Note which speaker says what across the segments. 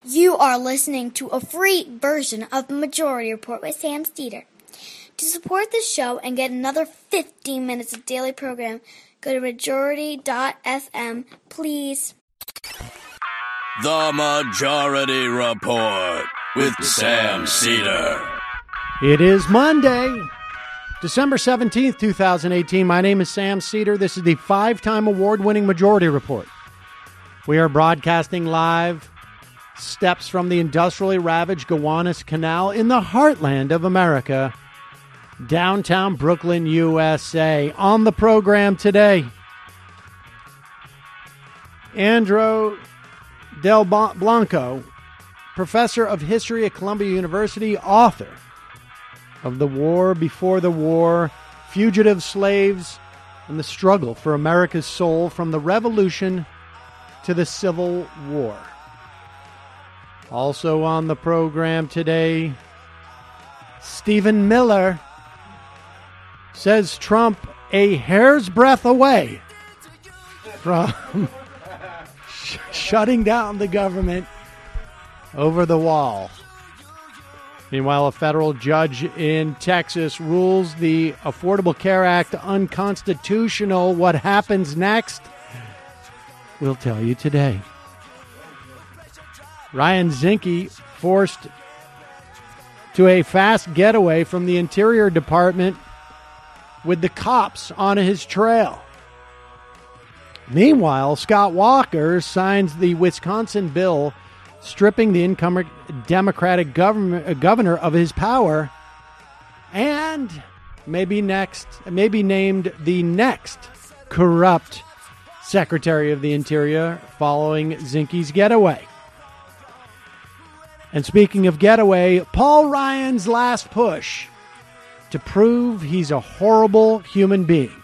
Speaker 1: You are listening to a free version of the Majority Report with Sam Steeder. To support this show and get another 15 minutes of daily program, go to majority.fm, please.
Speaker 2: The Majority Report with Sam Steeder.
Speaker 3: It is Monday, December 17th, 2018. My name is Sam Steeder. This is the 5-time award-winning Majority Report. We are broadcasting live steps from the industrially ravaged Gowanus Canal in the heartland of America, downtown Brooklyn, USA. On the program today, Andrew Delbanco, professor of history at Columbia University, author of The War Before the War, Fugitive Slaves, and the Struggle for America's Soul from the Revolution to the Civil War. Also on the program today, Stephen Miller says Trump a hair's breadth away from shutting down the government over the wall. Meanwhile, a federal judge in Texas rules the Affordable Care Act unconstitutional. What happens next? We'll tell you today. Ryan Zinke forced to a fast getaway from the Interior Department with the cops on his trail. Meanwhile, Scott Walker signs the Wisconsin bill stripping the incoming Democratic governor of his power and may be named the next corrupt Secretary of the Interior following Zinke's getaway. And speaking of getaway, Paul Ryan's last push to prove he's a horrible human being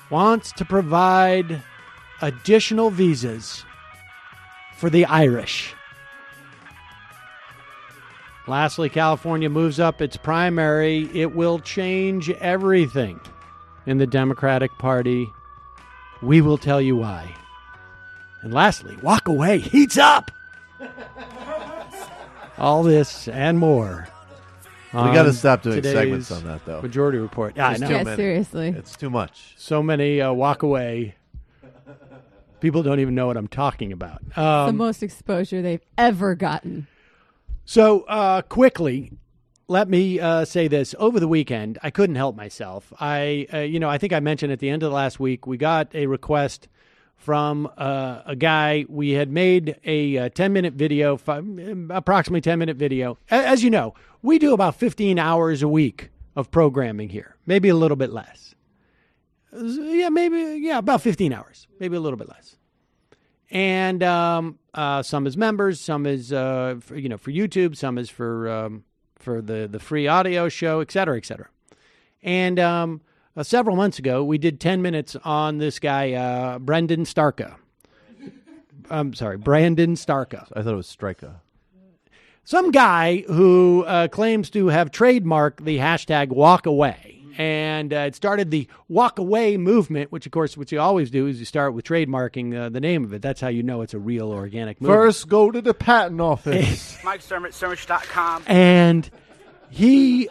Speaker 3: wants to provide additional visas for the Irish. Lastly, California moves up its primary. It will change everything in the Democratic Party. We will tell you why. And lastly, walk away heats up. All this and more.
Speaker 4: We got to stop doing segments on that, though.
Speaker 3: Majority Report. Yeah, I know.
Speaker 5: Yeah, seriously.
Speaker 4: It's too much.
Speaker 3: So many walk away. People don't even know what I'm talking about.
Speaker 5: The most exposure they've ever gotten.
Speaker 3: So quickly, let me say this. Over the weekend, I couldn't help myself. I think I mentioned at the end of the last week, we got a request from a guy. We had made a 10-minute video, approximately 10-minute video. As you know, we do about 15 hours a week of programming here, maybe a little bit less. About 15 hours, maybe a little bit less. And some is members, some is for YouTube, some is for the free audio show, et cetera, et cetera. And several months ago, we did 10 minutes on this guy, Brandon Starka. Brandon Starka.
Speaker 4: I thought it was Strika.
Speaker 3: Some guy who claims to have trademarked the hashtag walk away. And it started the walk away movement, which, of course, what you always do is you start with trademarking the name of it. That's how you know it's a real organic movement.
Speaker 4: First, go to the patent office.
Speaker 6: Mike Sturm Sturmich.com.
Speaker 3: And he...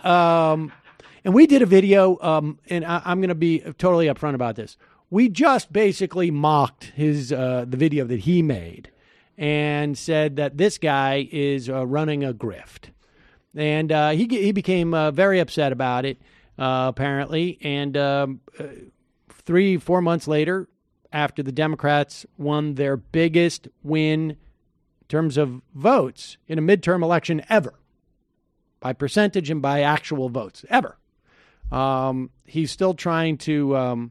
Speaker 3: And we did a video, and I'm going to be totally upfront about this. We just basically mocked the video that he made and said that this guy is running a grift. And he became very upset about it, apparently. And 3-4 months later, after the Democrats won their biggest win in terms of votes in a midterm election ever, by percentage and by actual votes, ever. He's still trying to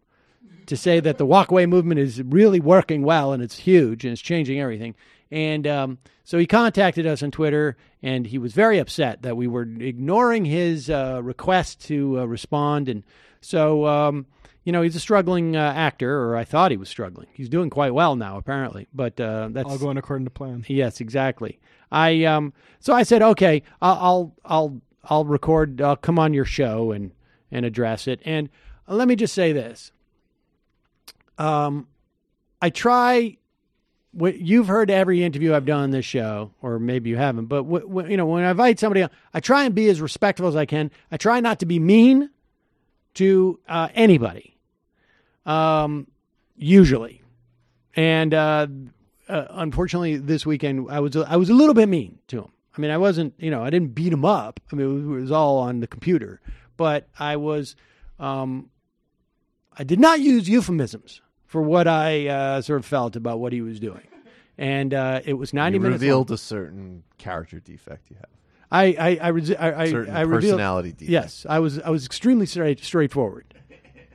Speaker 3: say that the walkaway movement is really working well and it's huge and it's changing everything. And so he contacted us on Twitter, and he was very upset that we were ignoring his request to respond. And so, he's a struggling actor, or I thought he was struggling. He's doing quite well now, apparently. But that's
Speaker 7: all going according to plan.
Speaker 3: Yes, exactly. So I said, okay, I'll record. I'll come on your show and address it. And let me just say this. I try you've heard every interview I've done on this show, or maybe you haven't, but when I invite somebody on, I try and be as respectful as I can. I try not to be mean to anybody, usually. And unfortunately, this weekend, I was a little bit mean to him. I mean, I wasn't, I didn't beat him up. I mean, it was all on the computer. But I did not use euphemisms for what I sort of felt about what he was doing. And it was 90 minutes long.
Speaker 4: Revealed a certain character defect you have.
Speaker 3: I
Speaker 4: certain personality defect.
Speaker 3: Yes, I was extremely straightforward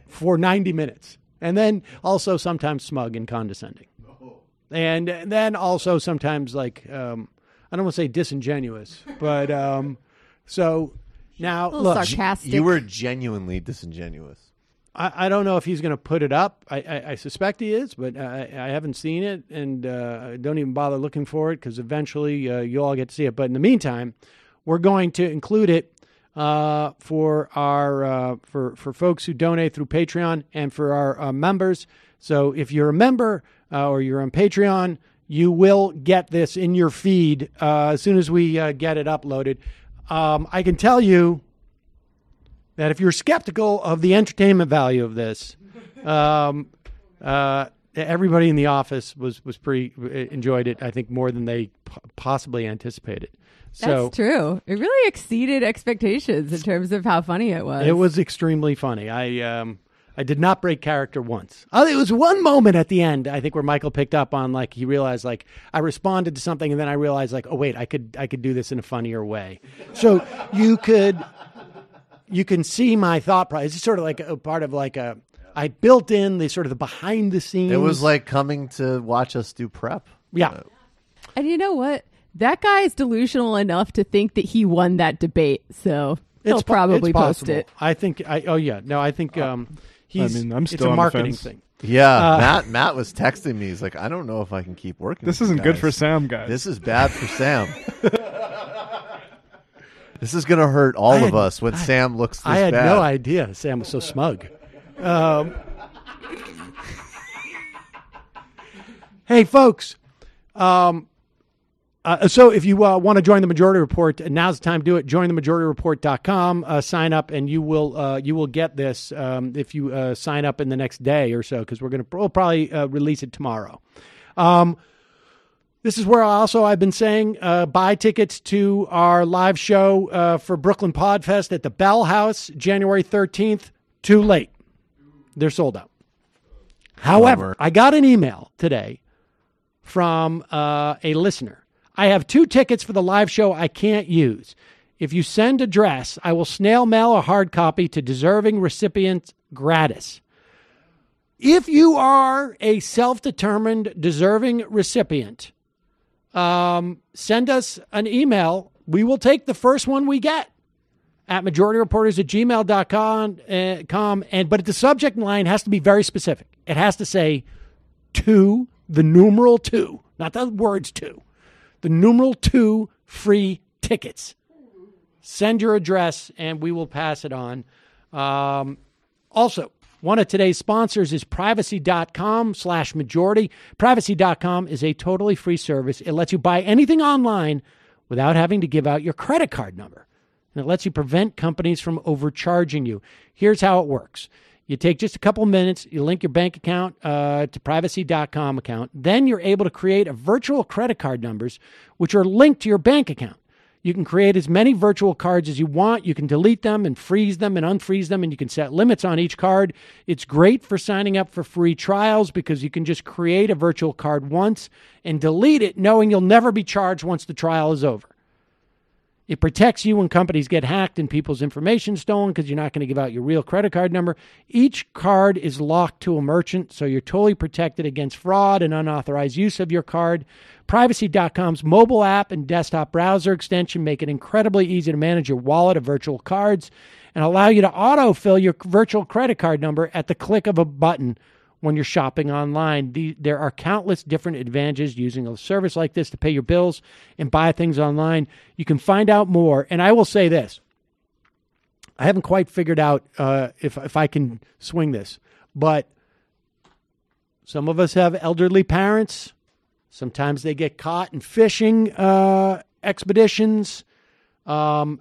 Speaker 3: for 90 minutes. And then also sometimes smug and condescending. And then also sometimes like, I don't want to say disingenuous, but so now look.
Speaker 5: Sarcastic.
Speaker 4: You were genuinely disingenuous.
Speaker 3: I don't know if he's going to put it up. I suspect he is, but I haven't seen it, and don't even bother looking for it because eventually you all get to see it. But in the meantime, we're going to include it for our for folks who donate through Patreon and for our members. So if you're a member or you're on Patreon, you will get this in your feed as soon as we get it uploaded. I can tell you that if you're skeptical of the entertainment value of this, everybody in the office was pretty enjoyed it. I think more than they possibly anticipated. So,
Speaker 5: that's true. It really exceeded expectations in terms of how funny it was.
Speaker 3: It was extremely funny. I did not break character once. There was one moment at the end, I think, where Michael picked up on, like, he realized, like, I responded to something, and then I realized, like, oh wait, I could do this in a funnier way. So you can see my thought process. It's sort of like a part of like I built in the sort of the behind the scenes.
Speaker 4: It was like coming to watch us do prep.
Speaker 3: Yeah.
Speaker 5: And you know what? That guy is delusional enough to think that he won that debate. So he'll probably post it.
Speaker 3: I think. I think he's.
Speaker 7: I mean, I'm
Speaker 3: it's
Speaker 7: still
Speaker 3: a
Speaker 7: on
Speaker 3: marketing
Speaker 7: the fence.
Speaker 3: thing.
Speaker 4: Yeah, Matt was texting me. He's like, I don't know if I can keep working.
Speaker 7: This
Speaker 4: with you
Speaker 7: isn't good
Speaker 4: guys.
Speaker 7: for Sam, guys.
Speaker 4: This is bad for Sam. This is going to hurt all of us when Sam looks this bad.
Speaker 3: I had no idea Sam was so smug. Hey, folks. So if you want to join the Majority Report, now's the time to do it. Join themajority.report.com. Sign up, and you will get this if you sign up in the next day or so, because we'll probably release it tomorrow. This is where I've been saying buy tickets to our live show for Brooklyn Podfest at the Bell House, January 13th. Too late. They're sold out. However, I got an email today from a listener. I have 2 tickets for the live show I can't use. If you send address, I will snail mail a hard copy to deserving recipients gratis. If you are a self-determined deserving recipient, send us an email. We will take the first one we get at majorityreporters@gmail.com. But the subject line has to be very specific. It has to say 2, the numeral 2, not the words 2. The numeral 2 free tickets. Send your address and we will pass it on. Also, one of today's sponsors is privacy.com/majority. Privacy.com is a totally free service. It lets you buy anything online without having to give out your credit card number. And it lets you prevent companies from overcharging you. Here's how it works. You take just a couple minutes, you link your bank account to privacy.com account. Then you're able to create a virtual credit card numbers, which are linked to your bank account. You can create as many virtual cards as you want. You can delete them and freeze them and unfreeze them, and you can set limits on each card. It's great for signing up for free trials because you can just create a virtual card once and delete it knowing you'll never be charged once the trial is over. It protects you when companies get hacked and people's information stolen because you're not going to give out your real credit card number. Each card is locked to a merchant, so you're totally protected against fraud and unauthorized use of your card. Privacy.com's mobile app and desktop browser extension make it incredibly easy to manage your wallet of virtual cards and allow you to autofill your virtual credit card number at the click of a button when you're shopping online. There are countless different advantages using a service like this to pay your bills and buy things online. You can find out more. And I will say this. I haven't quite figured out if I can swing this, but some of us have elderly parents. Sometimes they get caught in fishing expeditions. I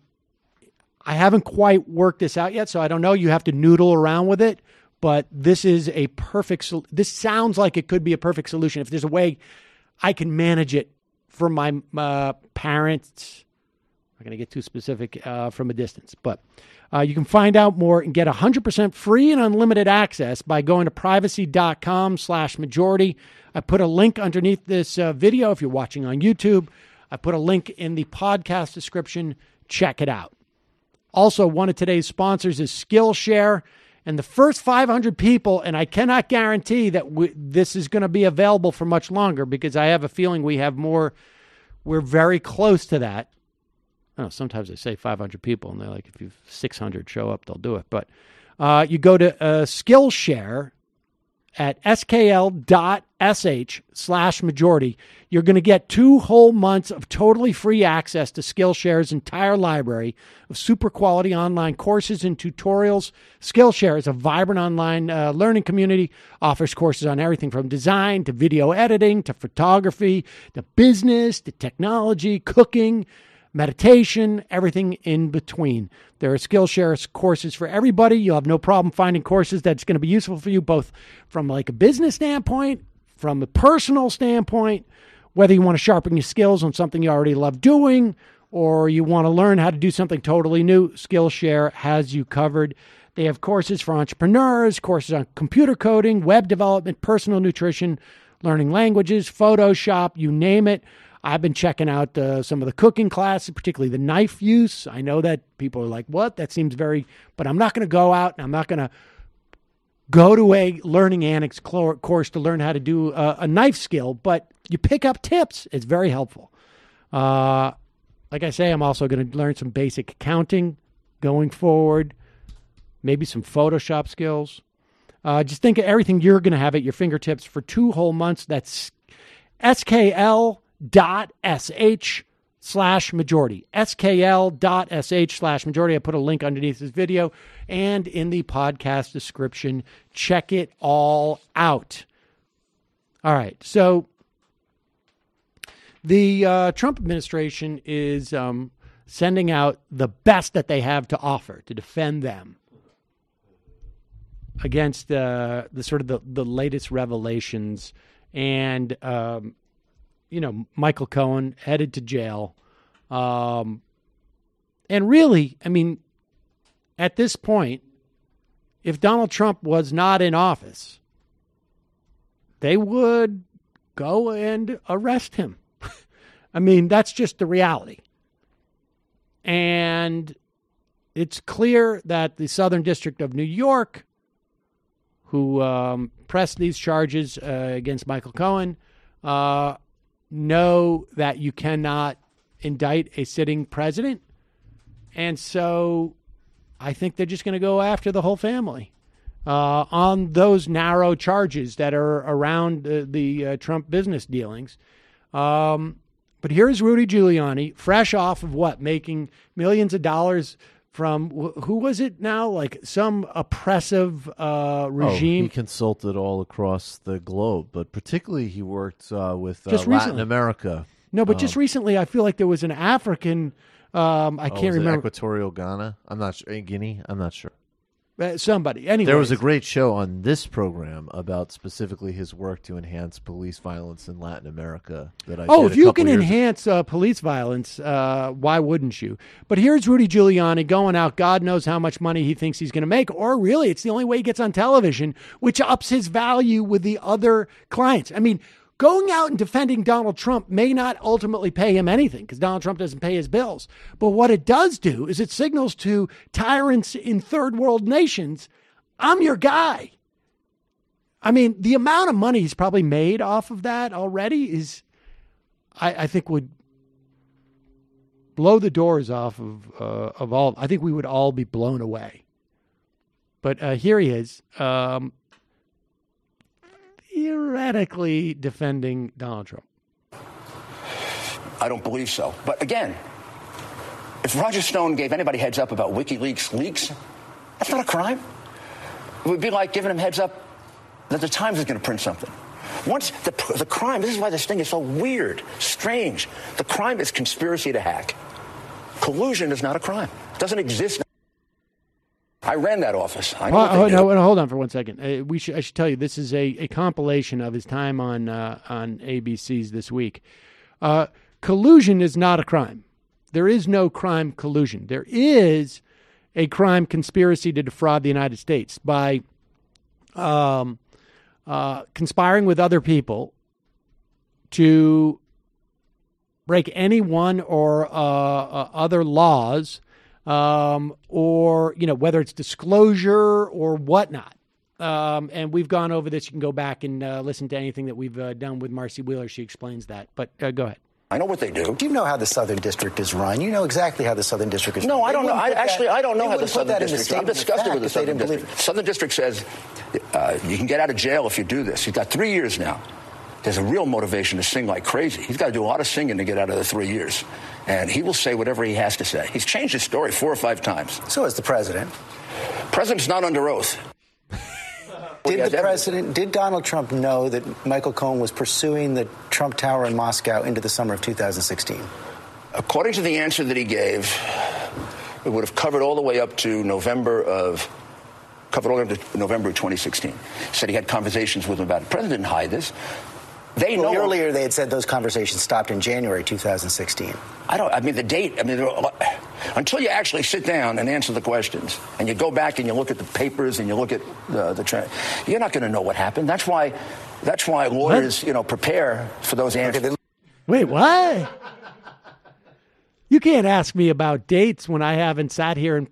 Speaker 3: haven't quite worked this out yet, so I don't know. You have to noodle around with it. But this is a perfect. This sounds like it could be a perfect solution. If there's a way I can manage it for my parents, I'm not going to get too specific from a distance, but you can find out more and get 100% free and unlimited access by going to privacy.com/majority. I put a link underneath this video if you're watching on YouTube. I put a link in the podcast description. Check it out. Also, one of today's sponsors is Skillshare. And the first 500 people, and I cannot guarantee that this is going to be available for much longer because I have a feeling we have more. We're very close to that. I don't know, sometimes I say 500 people, and they're like, if you 600 show up, they'll do it. But you go to Skillshare at skl.sh/majority. You're going to get 2 whole months of totally free access to Skillshare's entire library of super quality online courses and tutorials. Skillshare is a vibrant online learning community, offers courses on everything from design to video editing to photography to business to technology, cooking, meditation, everything in between. There are Skillshare courses for everybody. You'll have no problem finding courses that's going to be useful for you, both from like a business standpoint, from a personal standpoint, whether you want to sharpen your skills on something you already love doing, or you want to learn how to do something totally new. Skillshare has you covered. They have courses for entrepreneurs, courses on computer coding, web development, personal nutrition, learning languages, Photoshop, you name it. I've been checking out some of the cooking classes, particularly the knife use. I know that people are like, what? That seems very, but I'm not going to go out and I'm not going to go to a learning annex course to learn how to do a knife skill, but you pick up tips. It's very helpful. Like I say, I'm also going to learn some basic accounting going forward, maybe some Photoshop skills. Just think of everything you're going to have at your fingertips for 2 whole months. That's skl.sh/majority. skl.sh/majority. I put a link underneath this video and in the podcast description. Check it all out. All right. So the Trump administration is sending out the best that they have to offer to defend them against the sort of the latest revelations. And, Michael Cohen headed to jail. And really, I mean, at this point, if Donald Trump was not in office, they would go and arrest him. I mean, that's just the reality. And it's clear that the Southern District of New York, who pressed these charges against Michael Cohen, know that you cannot indict a sitting president. And so I think they're just going to go after the whole family on those narrow charges that are around the Trump business dealings. But here's Rudy Giuliani, fresh off of what? Making millions of dollars from, who was it now? Like some oppressive regime.
Speaker 4: He consulted all across the globe, but particularly he worked with
Speaker 3: Just
Speaker 4: Latin
Speaker 3: recently.
Speaker 4: America.
Speaker 3: No, but just recently I feel like there was an African, I can't remember.
Speaker 4: Equatorial Ghana? I'm not sure. Guinea? I'm not sure.
Speaker 3: Somebody. Anyway,
Speaker 4: there was a great show on this program about specifically his work to enhance police violence in Latin America.
Speaker 3: If you can enhance police violence, why wouldn't you? But here's Rudy Giuliani going out. God knows how much money he thinks he's going to make. Or really, it's the only way he gets on television, which ups his value with the other clients. I mean, going out and defending Donald Trump may not ultimately pay him anything because Donald Trump doesn't pay his bills. But what it does do is it signals to tyrants in third world nations, I'm your guy. I mean, the amount of money he's probably made off of that already is, I think, would blow the doors off of all. I think we would all be blown away. But here he is. Theoretically defending Donald Trump.
Speaker 7: I don't believe so. But again, if Roger Stone gave anybody heads up about WikiLeaks leaks, that's not a crime. It would be like giving him heads up that the Times is going to print something. Once the crime, this is why this thing is so weird, strange. The crime is conspiracy to hack. Collusion is not a crime. It doesn't exist. I ran that office. I know
Speaker 3: hold on for 1 second. I should tell you, this is a compilation of his time on ABC's This Week. Collusion is not a crime. There is no crime collusion. There is a crime conspiracy to defraud the United States by conspiring with other people to break any one or other laws, or, whether it's disclosure or whatnot. And we've gone over this. You can go back and listen to anything that we've done with Marcy Wheeler. She explains that. But go ahead.
Speaker 7: I know what they do.
Speaker 8: Do you know how the Southern District is run? You know exactly how the Southern District is run.
Speaker 7: No, I don't know. I don't know how the Southern District is. I've discussed it with the Southern District. Southern District says you can get out of jail if you do this. He's got 3 years now. There's a real motivation to sing like crazy. He's got to do a lot of singing to get out of the 3 years. And he will say whatever he has to say. He's changed his story 4 or 5 times.
Speaker 8: So is the president.
Speaker 7: President's not under oath.
Speaker 8: Did Donald Trump know that Michael Cohen was pursuing the Trump Tower in Moscow into the summer of 2016?
Speaker 7: According to the answer that he gave, it would have covered all the way up to November of 2016. Said he had conversations with him about it. The president didn't hide this.
Speaker 8: Earlier they had said those conversations stopped in January 2016.
Speaker 7: The date, until you actually sit down and answer the questions and you go back and you look at the papers and you look at the you're not going to know what happened. That's why lawyers, prepare for those answers.
Speaker 3: Wait, what? You can't ask me about dates when I haven't sat here and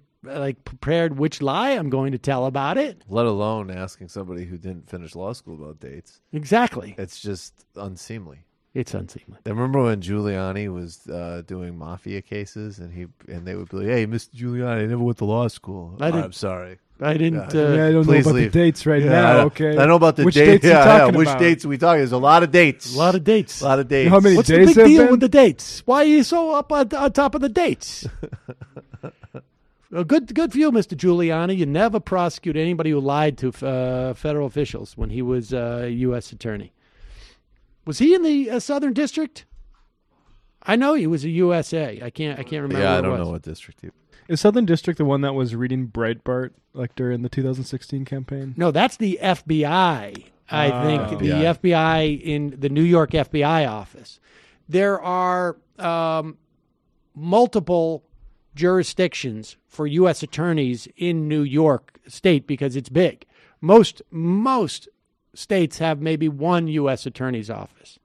Speaker 3: prepared which lie I'm going to tell about it.
Speaker 4: Let alone asking somebody who didn't finish law school about dates.
Speaker 3: Exactly.
Speaker 4: It's just unseemly.
Speaker 3: It's unseemly.
Speaker 4: I remember when Giuliani was doing mafia cases, and they would be like, "Hey, Mr. Giuliani, I never went to law school. I'm sorry.
Speaker 3: I didn't.
Speaker 9: I don't know about the dates right now. Okay,
Speaker 4: I know about the
Speaker 9: which
Speaker 4: dates.
Speaker 9: Which
Speaker 4: dates are we talking? There's a lot of dates.
Speaker 3: A lot of dates.
Speaker 4: A lot of dates.
Speaker 9: How many
Speaker 3: What's
Speaker 9: days
Speaker 3: the big deal
Speaker 9: been?
Speaker 3: with the dates? Why are you so up on top of the dates? Good for you, Mr. Giuliani. You never prosecute anybody who lied to federal officials when he was a U.S. attorney. Was he in the Southern District? I know he was a USA. I can't remember.
Speaker 4: Yeah, I don't know what district he.
Speaker 9: Is Southern District the one that was reading Breitbart during the 2016 campaign?
Speaker 3: No, that's the FBI. I think the FBI in the New York FBI office. There are multiple jurisdictions for U.S. attorneys in New York State because it's big. Most states have maybe one U.S. attorney's office.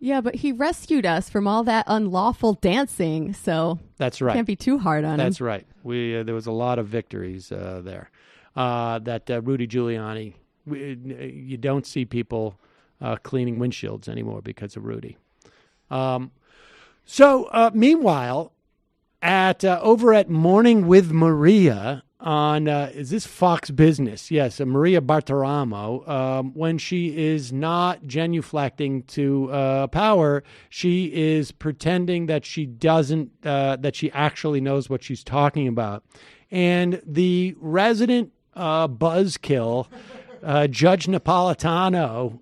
Speaker 5: Yeah, but he rescued us from all that unlawful dancing, so
Speaker 3: that's right.
Speaker 5: Can't be too hard on him.
Speaker 3: That's right. There was a lot of victories there. That Rudy Giuliani, you don't see people cleaning windshields anymore because of Rudy. Meanwhile, over at Morning with Maria on, is this Fox Business? Yes, Maria Bartiromo. When she is not genuflecting to power, she is pretending that she doesn't, that she actually knows what she's talking about. And the resident buzzkill, Judge Napolitano,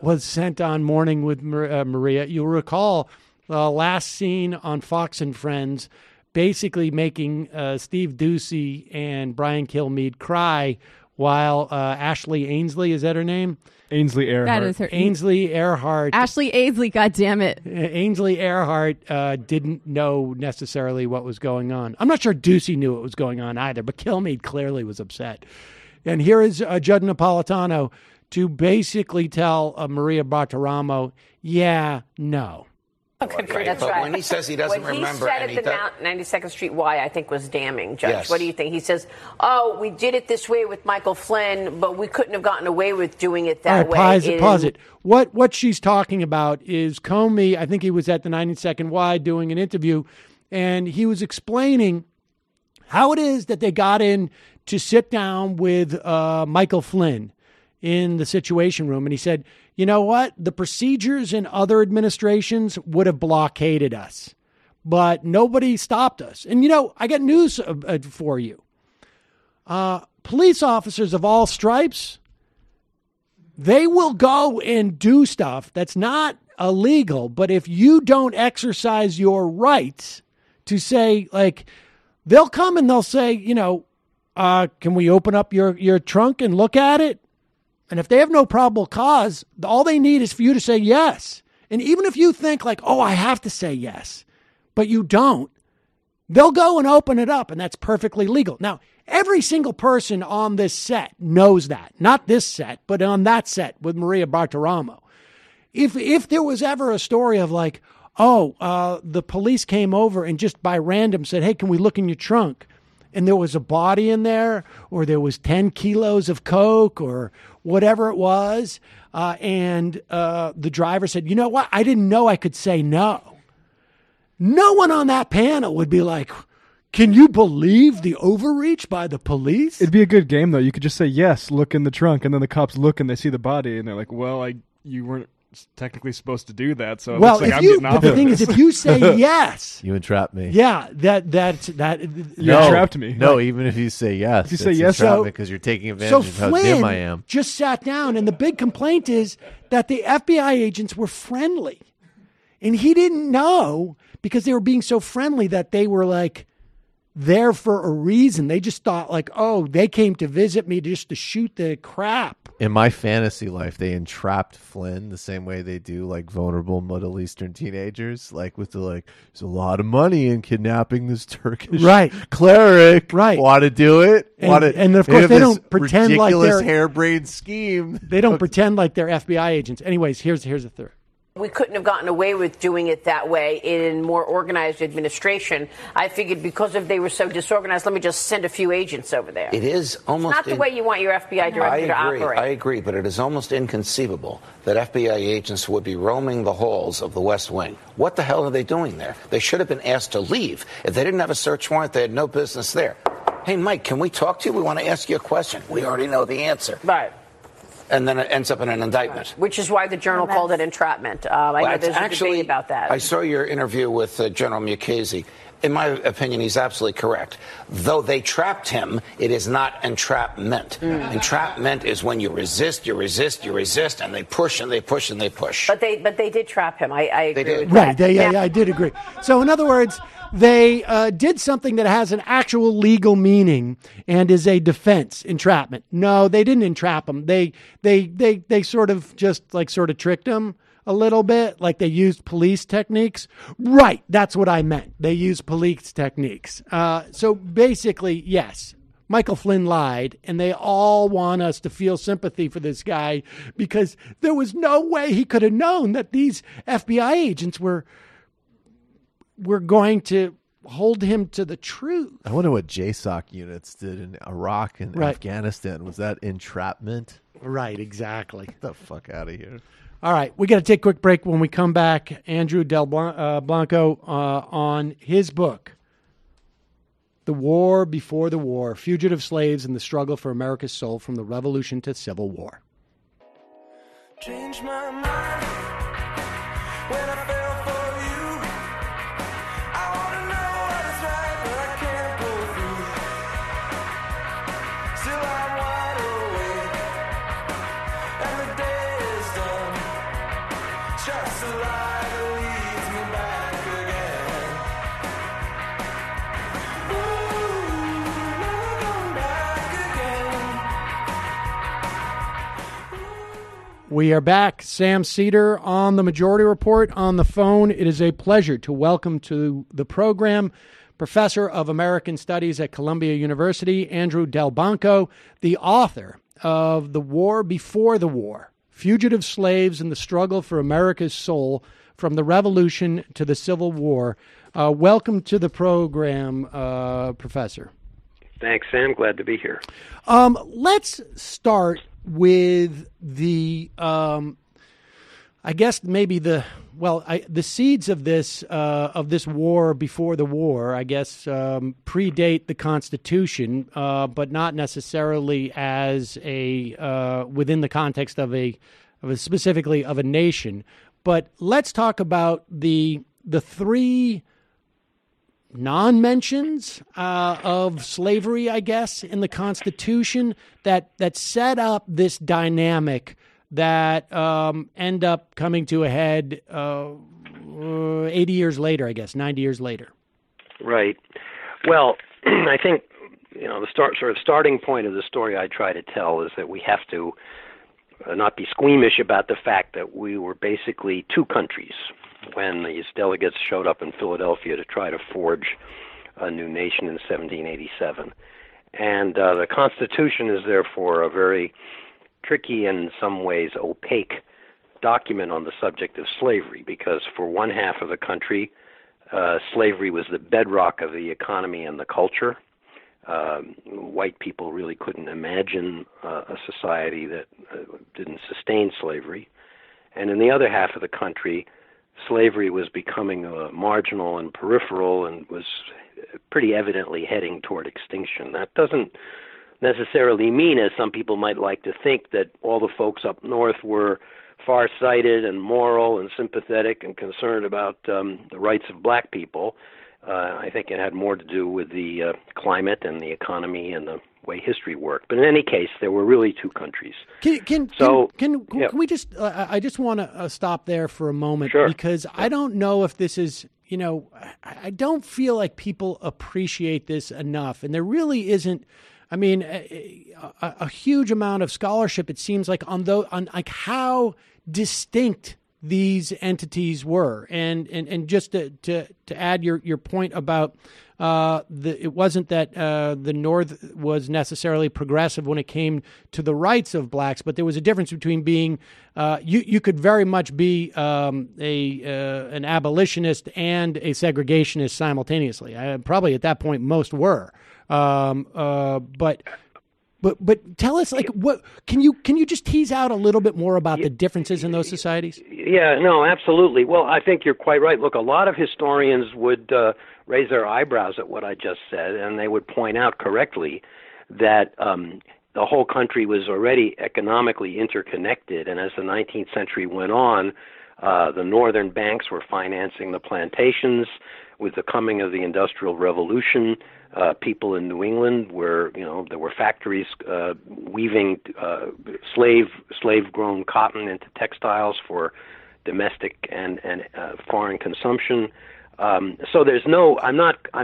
Speaker 3: was sent on Morning with Maria. You'll recall last seen on Fox and Friends, basically making Steve Doocy and Brian Kilmeade cry while Ashley Ainsley, is that her name?
Speaker 9: Ainsley Earhart.
Speaker 5: That is her.
Speaker 3: Ainsley Earhart.
Speaker 5: Ashley Ainsley, goddammit.
Speaker 3: Ainsley Earhart didn't know necessarily what was going on. I'm not sure Doocy knew what was going on either, but Kilmeade clearly was upset. And here is Judge Napolitano to basically tell Maria Bartiromo, yeah, no.
Speaker 10: Okay, that's
Speaker 11: but
Speaker 10: right.
Speaker 11: when he says he doesn't remember,
Speaker 10: when he said at the 92nd Street Y, I think was damning, Judge.
Speaker 11: Yes.
Speaker 10: What do you think? He says, "Oh, we did it this way with Michael Flynn, but we couldn't have gotten away with doing it that way."
Speaker 3: Pause it. What she's talking about is Comey. I think he was at the 92nd Y doing an interview, and he was explaining how it is that they got in to sit down with Michael Flynn in the Situation Room, and he said, you know what? The procedures in other administrations would have blockaded us, but nobody stopped us. And, I got news for you. Police officers of all stripes they will go and do stuff that's not illegal. But if you don't exercise your rights to say, like, they'll come and they'll say, you know, can we open up your trunk and look at it? And if they have no probable cause, all they need is for you to say yes. And even if you think like, oh, I have to say yes, but you don't, they'll go and open it up, and that's perfectly legal. Now, every single person on this set knows that. Not this set, but on that set with Maria Bartiromo. If there was ever a story of like, the police came over and just by random said, hey, can we look in your trunk? And there was a body in there, or there was 10 kilos of coke or whatever it was, and the driver said, you know what? I didn't know I could say no. No one on that panel would be like, can you believe the overreach by the police?
Speaker 9: It'd be a good game, though. You could just say, yes, look in the trunk, and then the cops look and they see the body, and they're like, well, you weren't technically supposed to do that, so
Speaker 3: well,
Speaker 9: like but
Speaker 3: the thing is, if you say yes,
Speaker 4: you entrap me.
Speaker 3: Yeah,
Speaker 9: you entrapped me.
Speaker 4: No, even if you say yes,
Speaker 9: if you say yes,
Speaker 4: because you're taking advantage of how dim I am.
Speaker 3: Just sat down, and the big complaint is that the FBI agents were friendly, and he didn't know because they were being so friendly that they were like there for a reason. They just thought like, oh, they came to visit me just to shoot the crap.
Speaker 4: In my fantasy life, they entrapped Flynn the same way they do like vulnerable Middle Eastern teenagers, like with the like, there's a lot of money in kidnapping this Turkish cleric.
Speaker 3: Right.
Speaker 4: Want to do it?
Speaker 3: And of course, they don't pretend like they're
Speaker 4: harebrained scheme.
Speaker 3: They don't pretend like they're FBI agents. Anyways, here's the third.
Speaker 10: We couldn't have gotten away with doing it that way in more organized administration. I figured because they were so disorganized, let me just send a few agents over there.
Speaker 11: It is almost...
Speaker 10: It's not the way you want your FBI director to operate.
Speaker 11: I agree, but it is almost inconceivable that FBI agents would be roaming the halls of the West Wing. What the hell are they doing there? They should have been asked to leave. If they didn't have a search warrant, they had no business there. Hey, Mike, can we talk to you? We want to ask you a question. We already know the answer.
Speaker 10: Right.
Speaker 11: And then it ends up in an indictment.
Speaker 10: Which is why the Journal called it entrapment. I know there's a debate about that.
Speaker 11: I saw your interview with General Mukasey. In my opinion, he's absolutely correct. Though they trapped him, it is not entrapment. Entrapment is when you resist, and they push and they push and they push.
Speaker 10: But they did trap him. I agree with
Speaker 3: that.
Speaker 10: Right,
Speaker 3: I did agree. So in other words, they did something that has an actual legal meaning and is a defense. Entrapment. No, they didn't entrap him. They sort of tricked him a little bit, like they used police techniques. Right, that's what I meant. They used police techniques. So basically, yes, Michael Flynn lied, and they all want us to feel sympathy for this guy because there was no way he could have known that these FBI agents were going to hold him to the truth.
Speaker 4: I wonder what JSOC units did in Iraq and Afghanistan. Was that entrapment?
Speaker 3: Right, exactly.
Speaker 4: Get the fuck out of here.
Speaker 3: All right, we got to take a quick break. When we come back, Andrew Delbanco on his book, The War Before the War, Fugitive Slaves and the Struggle for America's Soul from the Revolution to Civil War.
Speaker 12: Change my mind when I fell for you. I want to know what is right, but I can't go through. Still I'm wide awake, and the day is done. Just a lie that leads me back again. Ooh, never going back again.
Speaker 3: We are back. Sam Seder on the Majority Report on the phone. It is a pleasure to welcome to the program Professor of American Studies at Columbia University, Andrew Delbanco, the author of The War Before the War, Fugitive Slaves and the Struggle for America's Soul from the Revolution to the Civil War. Welcome to the program, Professor.
Speaker 13: Thanks, Sam. Glad to be here.
Speaker 3: Let's start with the, I guess maybe the seeds of this war before the war, I guess, predate the Constitution, but not necessarily as within the context of specifically of a nation. But let's talk about the three non-mentions of slavery, I guess, in the Constitution that set up this dynamic that end up coming to a head 80 years later, I guess, 90 years later.
Speaker 13: Right. Well, I think, the starting point of the story I try to tell is that we have to not be squeamish about the fact that we were basically two countries when these delegates showed up in Philadelphia to try to forge a new nation in 1787. And the Constitution is therefore a very tricky and in some ways opaque document on the subject of slavery, because for one half of the country, slavery was the bedrock of the economy and the culture. White people really couldn't imagine a society that didn't sustain slavery. And in the other half of the country, slavery was becoming marginal and peripheral and was pretty evidently heading toward extinction. That doesn't necessarily mean, as some people might like to think, that all the folks up north were far-sighted and moral and sympathetic and concerned about the rights of black people. I think it had more to do with the climate and the economy and the way history worked. But in any case, there were really two countries.
Speaker 3: Can we just? I just want to stop there for a moment,
Speaker 13: sure.
Speaker 3: Because I don't know if this is. I don't feel like people appreciate this enough, and there really isn't. I mean, a huge amount of scholarship, it seems like, on like how distinct these entities were, and just to add your point about it wasn't that the North was necessarily progressive when it came to the rights of blacks, but there was a difference between being you could very much be an abolitionist and a segregationist simultaneously. Probably at that point most were, But tell us, like, what can you just tease out a little bit more about the differences in those societies?
Speaker 13: Yeah, no, absolutely. Well, I think you're quite right. Look, a lot of historians would raise their eyebrows at what I just said, and they would point out correctly that the whole country was already economically interconnected, and as the 19th century went on, the northern banks were financing the plantations. With the coming of the Industrial Revolution, people in New England were, there were factories weaving slave-grown cotton into textiles for domestic and foreign consumption. So there's I'm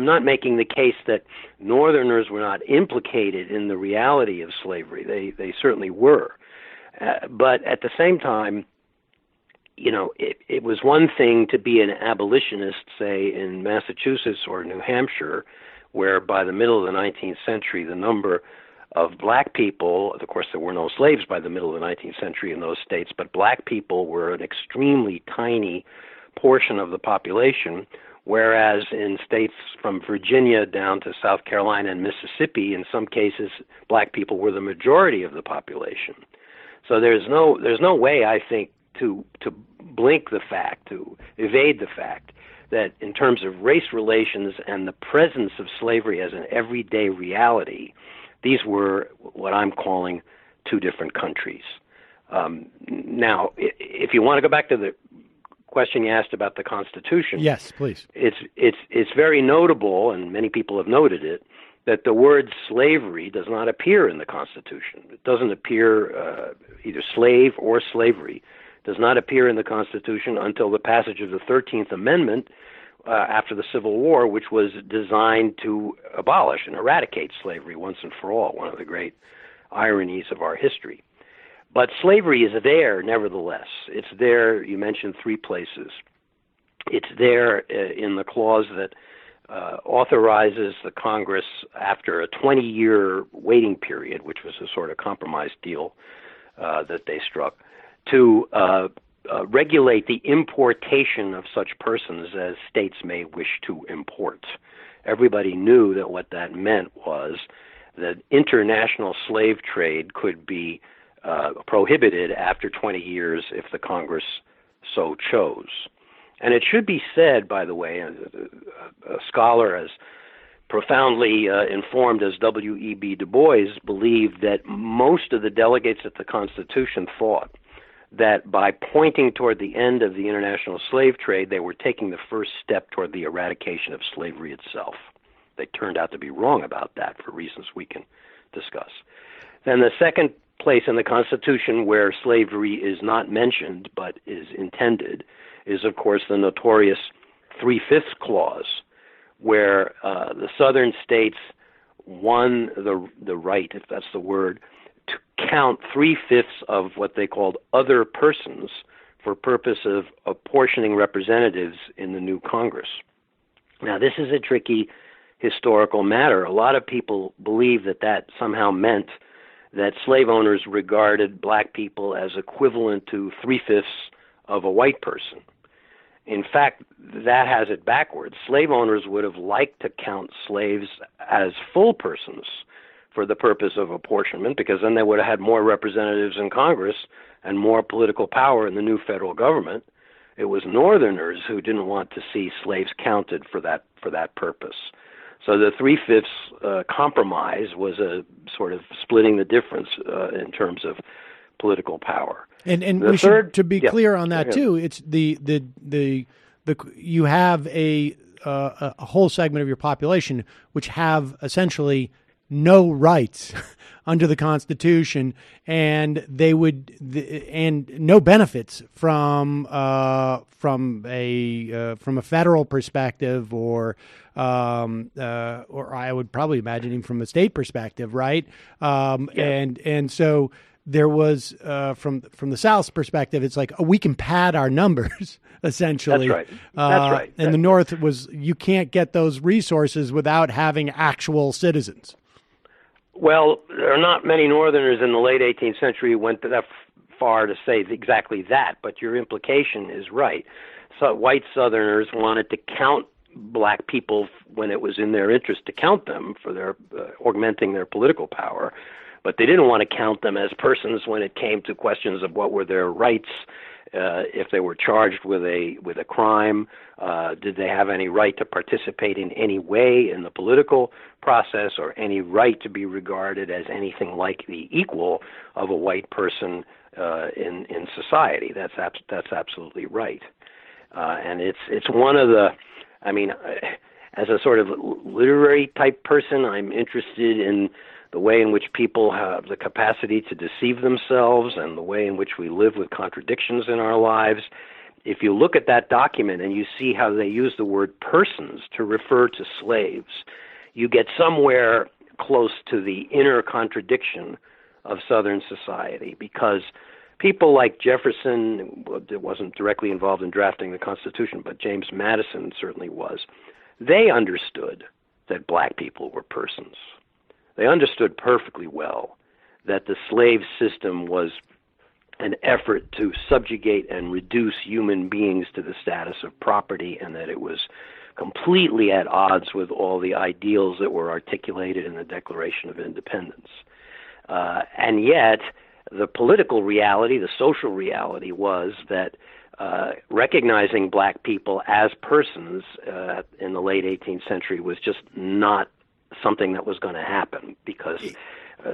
Speaker 13: not making the case that Northerners were not implicated in the reality of slavery. They certainly were, but at the same time, it was one thing to be an abolitionist, say, in Massachusetts or New Hampshire, where by the middle of the 19th century, the number of black people, of course, there were no slaves by the middle of the 19th century in those states, but black people were an extremely tiny portion of the population, whereas in states from Virginia down to South Carolina and Mississippi, in some cases, black people were the majority of the population. So there's no way, I think, to blink the fact, to evade the fact that in terms of race relations and the presence of slavery as an everyday reality, these were what I'm calling two different countries. Now, if you want to go back to the question you asked about the Constitution,
Speaker 3: yes, please.
Speaker 13: It's very notable, and many people have noted it, that the word slavery does not appear in the Constitution. It doesn't appear either slave or slavery. Does not appear in the Constitution until the passage of the 13th Amendment after the Civil War, which was designed to abolish and eradicate slavery once and for all, one of the great ironies of our history. But slavery is there, nevertheless. It's there, you mentioned three places. It's there in the clause that authorizes the Congress, after a 20-year waiting period, which was a sort of compromise deal that they struck, to regulate the importation of such persons as states may wish to import. Everybody knew that what that meant was that international slave trade could be prohibited after 20 years if the Congress so chose. And it should be said, by the way, a scholar as profoundly informed as W.E.B. Du Bois believed that most of the delegates at the Constitution thought that by pointing toward the end of the international slave trade, they were taking the first step toward the eradication of slavery itself. They turned out to be wrong about that for reasons we can discuss. Then the second place in the Constitution where slavery is not mentioned but is intended is, of course, the notorious 3/5 clause, where the southern states won the right, if that's the word, to count 3/5 of what they called other persons for purpose of apportioning representatives in the new Congress. Now, this is a tricky historical matter. A lot of people believe that somehow meant that slave owners regarded black people as equivalent to 3/5 of a white person. In fact, that has it backwards. Slave owners would have liked to count slaves as full persons for the purpose of apportionment, because then they would have had more representatives in Congress and more political power in the new federal government. It was Northerners who didn't want to see slaves counted for that purpose. So the 3/5 compromise was a sort of splitting the difference in terms of political power.
Speaker 3: And we should, to be clear on that too, it's the you have a whole segment of your population which have essentially no rights under the Constitution, and they would and no benefits from a federal perspective, or I would probably imagine even from a state perspective, right? And so there was from the South's perspective, it's like, we can pad our numbers essentially.
Speaker 13: That's right. That's right.
Speaker 3: And the North was, you can't get those resources without having actual citizens.
Speaker 13: Well, there are not many Northerners in the late 18th century who went that far to say exactly that, but your implication is right. So white Southerners wanted to count black people when it was in their interest to count them for their augmenting their political power, but they didn't want to count them as persons when it came to questions of what were their rights. If they were charged with a crime, did they have any right to participate in any way in the political process, or any right to be regarded as anything like the equal of a white person in society? That's absolutely right, and it's one of the. I mean, as a sort of literary type person, I'm interested in the way in which people have the capacity to deceive themselves, and the way in which we live with contradictions in our lives. If you look at that document and you see how they use the word persons to refer to slaves, you get somewhere close to the inner contradiction of Southern society, because people like Jefferson, wasn't directly involved in drafting the Constitution, but James Madison certainly was, they understood that black people were persons. They understood perfectly well that the slave system was an effort to subjugate and reduce human beings to the status of property, and that it was completely at odds with all the ideals that were articulated in the Declaration of Independence. And yet, the political reality, the social reality was that recognizing black people as persons in the late 18th century was just not something that was going to happen, because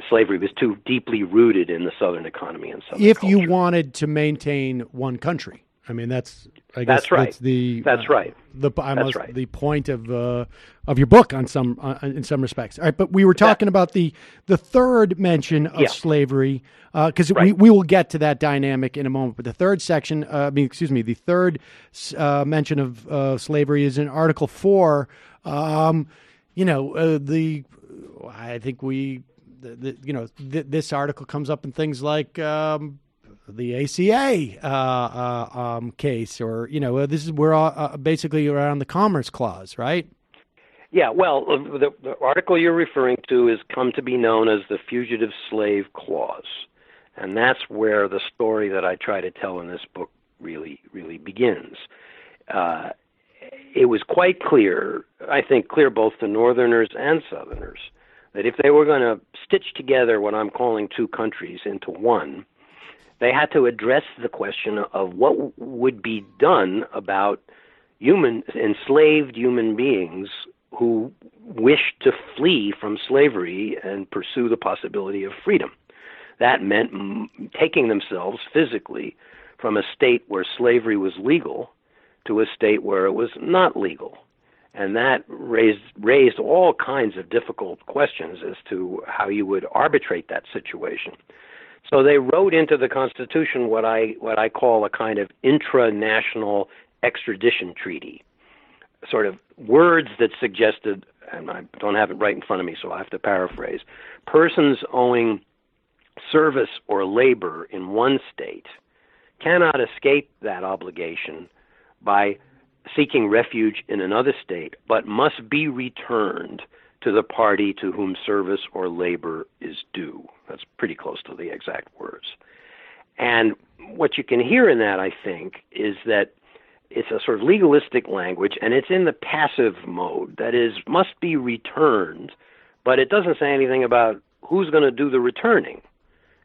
Speaker 13: slavery was too deeply rooted in the Southern economy and Southern
Speaker 3: if
Speaker 13: culture.
Speaker 3: You wanted to maintain one country. I mean, that's right.
Speaker 13: That's
Speaker 3: the point of your book in some respects. All right, but we were talking about the third mention of slavery, because we will get to that dynamic in a moment. But the third section, the third mention of slavery is in Article 4. This article comes up in things like the ACA case, or we're basically around the Commerce Clause, right?
Speaker 13: Yeah, well, the article you're referring to has come to be known as the Fugitive Slave Clause, and that's where the story that I try to tell in this book really begins. It was quite clear, I think clear both to Northerners and Southerners, that if they were going to stitch together what I'm calling two countries into one, they had to address the question of what would be done about enslaved human beings who wished to flee from slavery and pursue the possibility of freedom. That meant taking themselves physically from a state where slavery was legal to a state where it was not legal. And that raised all kinds of difficult questions as to how you would arbitrate that situation. So they wrote into the Constitution what I call a kind of intranational extradition treaty, sort of words that suggested, and I don't have it right in front of me, so I have to paraphrase, persons owing service or labor in one state cannot escape that obligation by seeking refuge in another state, but must be returned to the party to whom service or labor is due. That's pretty close to the exact words. And what you can hear in that, I think, is that it's a sort of legalistic language, and it's in the passive mode. That is, must be returned, but it doesn't say anything about who's going to do the returning.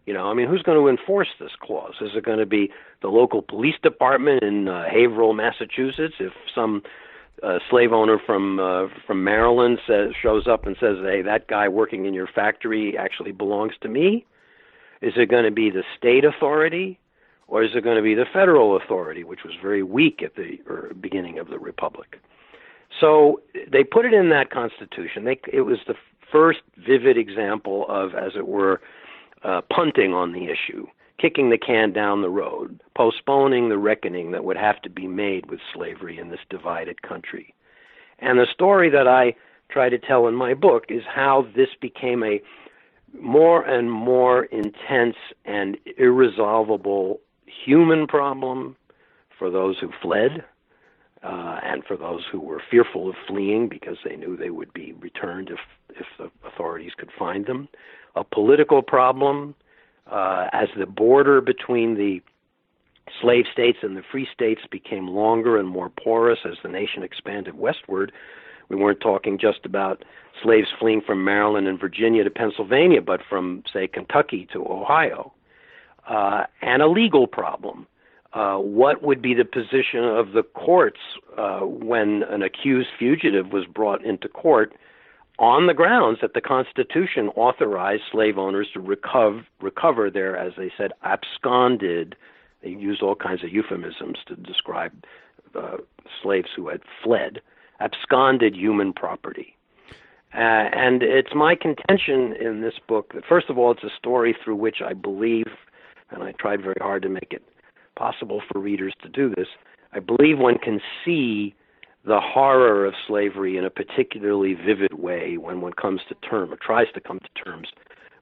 Speaker 13: You know, I mean, who's going to enforce this clause? Is it going to be the local police department in Haverhill, Massachusetts, if some slave owner from Maryland shows up and says, hey, that guy working in your factory actually belongs to me? Is it going to be the state authority, or is it going to be the federal authority, which was very weak at the beginning of the Republic? So they put it in that Constitution. It was the first vivid example of, as it were, punting on the issue, kicking the can down the road, postponing the reckoning that would have to be made with slavery in this divided country. And the story that I try to tell in my book is how this became a more and more intense and irresolvable human problem for those who fled and for those who were fearful of fleeing because they knew they would be returned if the authorities could find them. A political problem as the border between the slave states and the free states became longer and more porous as the nation expanded westward. We weren't talking just about slaves fleeing from Maryland and Virginia to Pennsylvania, but from, say, Kentucky to Ohio. And a legal problem. What would be the position of the courts when an accused fugitive was brought into court on the grounds that the Constitution authorized slave owners to recover their, as they said, absconded, they used all kinds of euphemisms to describe slaves who had fled, absconded human property. And it's my contention in this book that, first of all, it's a story through which I believe, and I tried very hard to make it possible for readers to do this, I believe one can see the horror of slavery in a particularly vivid way when one comes to terms, or tries to come to terms,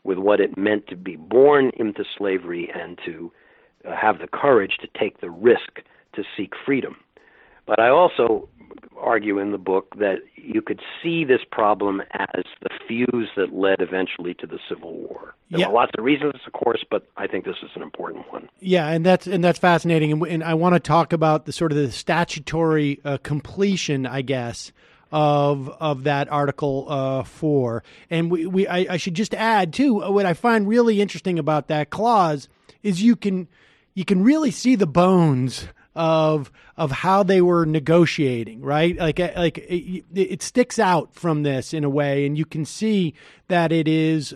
Speaker 13: with what it meant to be born into slavery and to have the courage to take the risk to seek freedom. But I also argue in the book that you could see this problem as the fuse that led eventually to the Civil War. There were lots of reasons, of course, but I think this is an important one.
Speaker 3: Yeah, and that's fascinating. And I want to talk about the sort of the statutory completion, I guess, of that Article 4. And I should just add too, what I find really interesting about that clause is you can really see the bones of how they were negotiating, right? Like it sticks out from this in a way, and you can see that it is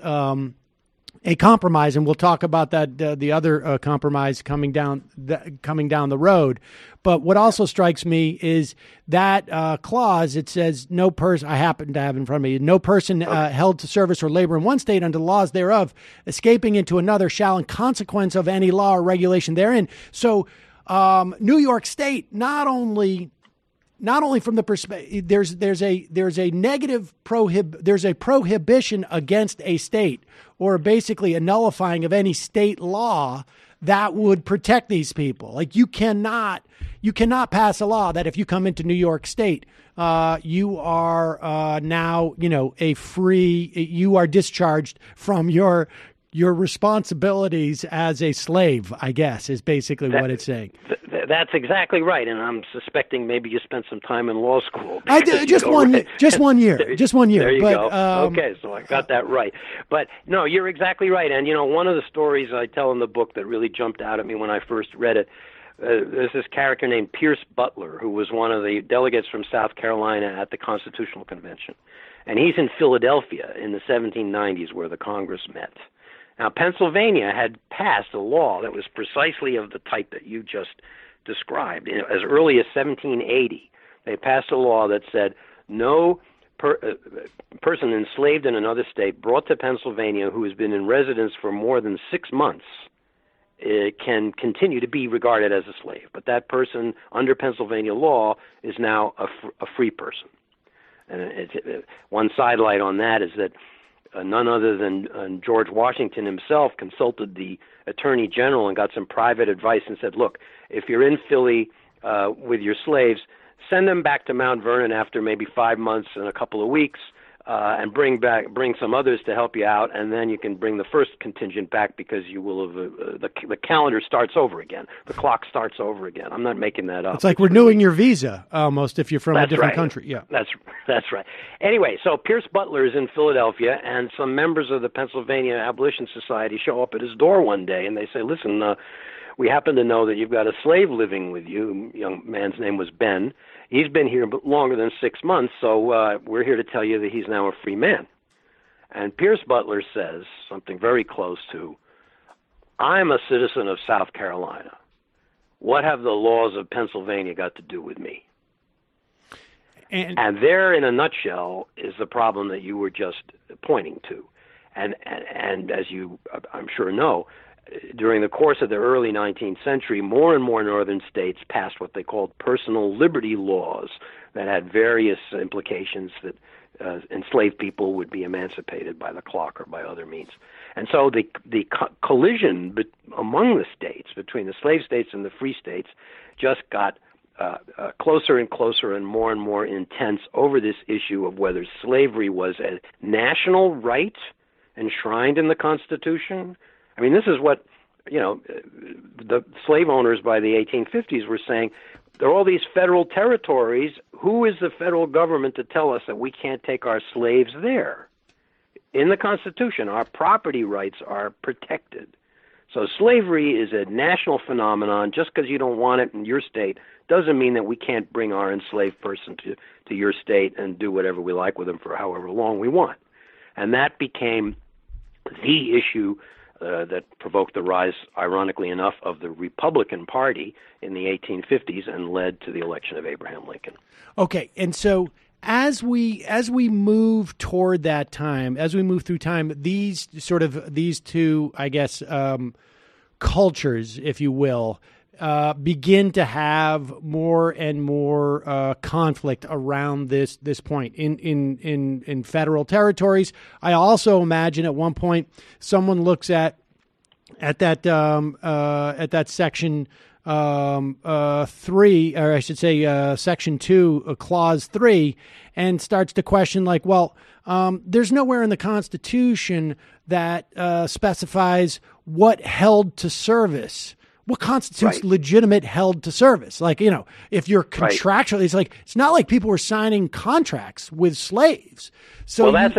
Speaker 3: a compromise, and we'll talk about that the other compromise coming down the road. But what also strikes me is that clause. It says no person. I happen to have in front of me, no person held to service or labor in one state under the laws thereof, escaping into another, shall in consequence of any law or regulation therein. So New York State not only from the perspective, there's a negative there's a prohibition against a state, or basically a nullifying of any state law that would protect these people. Like you cannot pass a law that if you come into New York State, you are now, you are discharged from your responsibilities as a slave, I guess, is basically what it's saying.
Speaker 13: That's exactly right, and I'm suspecting maybe you spent some time in law school.
Speaker 3: I did just one year.
Speaker 13: There you
Speaker 3: go.
Speaker 13: Okay, so I got that right. But no, you're exactly right. And one of the stories I tell in the book that really jumped out at me when I first read it, there's this character named Pierce Butler, who was one of the delegates from South Carolina at the Constitutional Convention, and he's in Philadelphia in the 1790s, where the Congress met. Now, Pennsylvania had passed a law that was precisely of the type that you just described. As early as 1780, they passed a law that said no person enslaved in another state brought to Pennsylvania who has been in residence for more than 6 months can continue to be regarded as a slave. But that person, under Pennsylvania law, is now a free person. And one sidelight on that is that none other than George Washington himself consulted the Attorney General and got some private advice and said, look, if you're in Philly with your slaves, send them back to Mount Vernon after maybe 5 months and a couple of weeks, and bring some others to help you out, and then you can bring the first contingent back because you will have the calendar starts over again. The clock starts over again. I'm not making that up.
Speaker 3: It's like renewing your visa almost if you're from a different
Speaker 13: right.
Speaker 3: country. Yeah,
Speaker 13: that's right. Anyway, so Pierce Butler is in Philadelphia, and some members of the Pennsylvania Abolition Society show up at his door one day, and they say, "Listen, we happen to know that you've got a slave living with you." The young man's name was Ben. He's been here longer than 6 months, so we're here to tell you that he's now a free man. And Pierce Butler says something very close to, I'm a citizen of South Carolina. What have the laws of Pennsylvania got to do with me? And there, in a nutshell, is the problem that you were just pointing to. And as you, I'm sure, know, during the course of the early 19th century, more and more northern states passed what they called personal liberty laws that had various implications that enslaved people would be emancipated by the clock or by other means. And so the collision among the states, between the slave states and the free states, just got closer and closer and more intense over this issue of whether slavery was a national right enshrined in the Constitution. I mean, this is what, the slave owners by the 1850s were saying. There are all these federal territories. Who is the federal government to tell us that we can't take our slaves there? In the Constitution, our property rights are protected. So slavery is a national phenomenon. Just because you don't want it in your state doesn't mean that we can't bring our enslaved person to your state and do whatever we like with them for however long we want. And that became the issue that provoked the rise, ironically enough, of the Republican Party in the 1850s and led to the election of Abraham Lincoln.
Speaker 3: Okay, and so as we move toward that time, as we move through time, these two, I guess, cultures, if you will, begin to have more and more conflict around this point in federal territories. I also imagine at one point someone looks at that section 3, or I should say section 2, clause 3, and starts to question like, well, there's nowhere in the Constitution that specifies what held to service. What constitutes legitimate held to service? Like, if you're contractual, it's like, it's not like people were signing contracts with slaves. So
Speaker 13: that's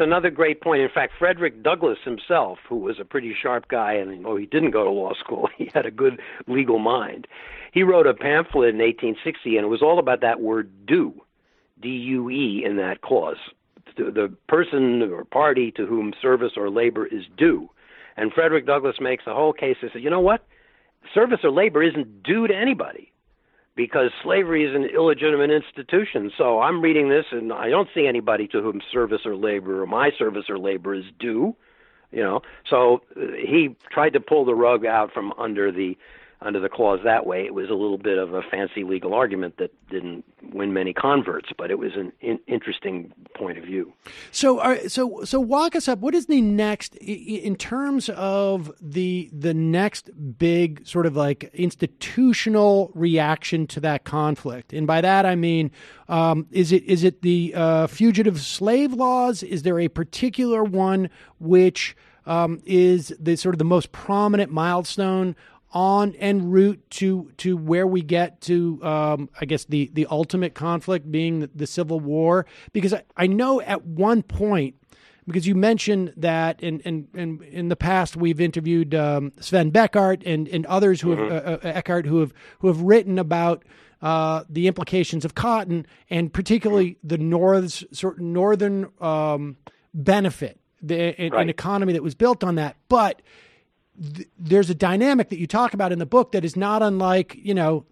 Speaker 13: another great point. In fact, Frederick Douglass himself, who was a pretty sharp guy, and he didn't go to law school, he had a good legal mind. He wrote a pamphlet in 1860, and it was all about that word due, D-U-E, in that clause. The person or party to whom service or labor is due. And Frederick Douglass makes the whole case and says, you know what? Service or labor isn't due to anybody because slavery is an illegitimate institution. So I'm reading this and I don't see anybody to whom service or labor or my service or labor is due, So he tried to pull the rug out from under the clause that way. It was a little bit of a fancy legal argument that didn't win many converts, but it was an interesting point of view.
Speaker 3: So walk us up. What is the next, in terms of the next big sort of like institutional reaction to that conflict? And by that I mean, is it the fugitive slave laws? Is there a particular one which is the sort of the most prominent milestone on en route to where we get to, I guess, the ultimate conflict being the Civil War? Because I know at one point, because you mentioned that in the past we've interviewed Sven Beckhardt and others who have Eckhart who have written about the implications of cotton and particularly the northern benefit, an economy that was built on that, but there's a dynamic that you talk about in the book that is not unlike,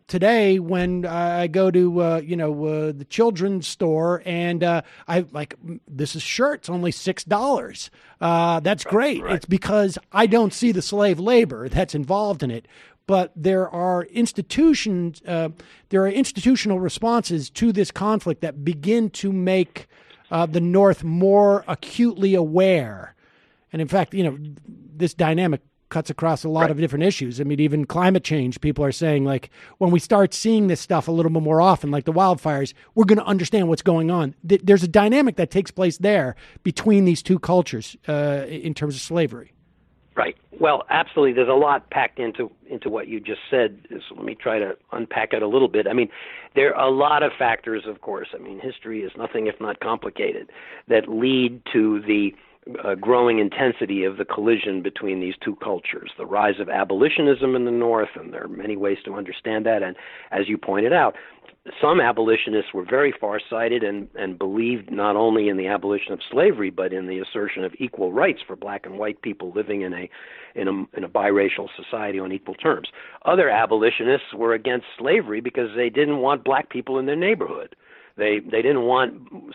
Speaker 3: today when I go to, the children's store and I like, this is shirt, it's only $6. That's great. Right. It's because I don't see the slave labor that's involved in it. But there are institutional responses to this conflict that begin to make the North more acutely aware. And in fact, this dynamic cuts across a lot of different issues. I mean, even climate change, people are saying, like, when we start seeing this stuff a little bit more often, like the wildfires, we're going to understand what's going on. There's a dynamic that takes place there between these two cultures in terms of slavery.
Speaker 13: Right. Well, absolutely. There's a lot packed into what you just said. So let me try to unpack it a little bit. I mean, there are a lot of factors, of course. I mean, history is nothing if not complicated, that lead to the growing intensity of the collision between these two cultures, the rise of abolitionism in the North, and there are many ways to understand that. And as you pointed out, some abolitionists were very far-sighted and believed not only in the abolition of slavery, but in the assertion of equal rights for black and white people living in a biracial society on equal terms. Other abolitionists were against slavery because they didn't want black people in their neighborhood. They didn't want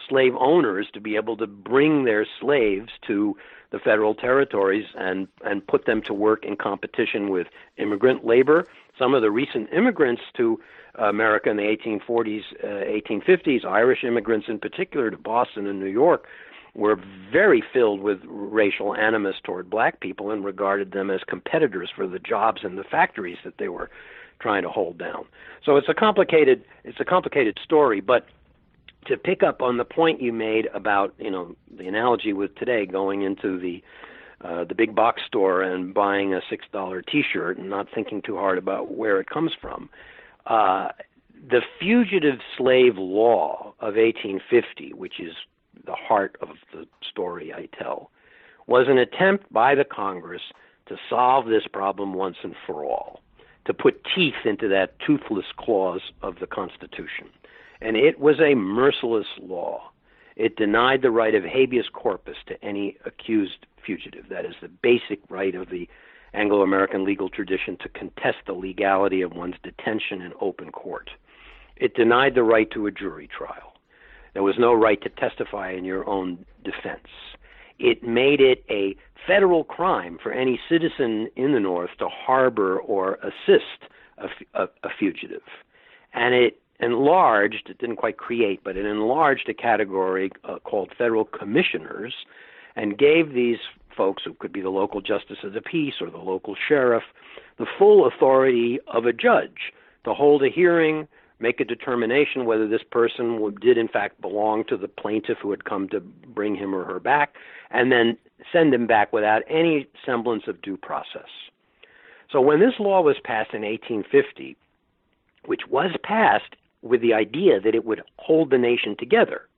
Speaker 13: slave owners to be able to bring their slaves to the federal territories and put them to work in competition with immigrant labor. Some of the recent immigrants to America in the 1840s, 1850s, Irish immigrants in particular to Boston and New York, were very filled with racial animus toward black people and regarded them as competitors for the jobs in the factories that they were trying to hold down. So it's a complicated story, but to pick up on the point you made about, the analogy with today going into the big box store and buying a $6 T-shirt and not thinking too hard about where it comes from. The Fugitive Slave Law of 1850, which is the heart of the story I tell, was an attempt by the Congress to solve this problem once and for all, to put teeth into that toothless clause of the Constitution. And it was a merciless law. It denied the right of habeas corpus to any accused fugitive. That is the basic right of the Anglo-American legal tradition to contest the legality of one's detention in open court. It denied the right to a jury trial. There was no right to testify in your own defense. It made it a federal crime for any citizen in the North to harbor or assist a fugitive. And it enlarged, it didn't quite create, but it enlarged a category called federal commissioners and gave these folks, who could be the local justice of the peace or the local sheriff, the full authority of a judge to hold a hearing, make a determination whether this person did in fact belong to the plaintiff who had come to bring him or her back, and then send him back without any semblance of due process. So when this law was passed in 1850, which was passed with the idea that it would hold the nation together,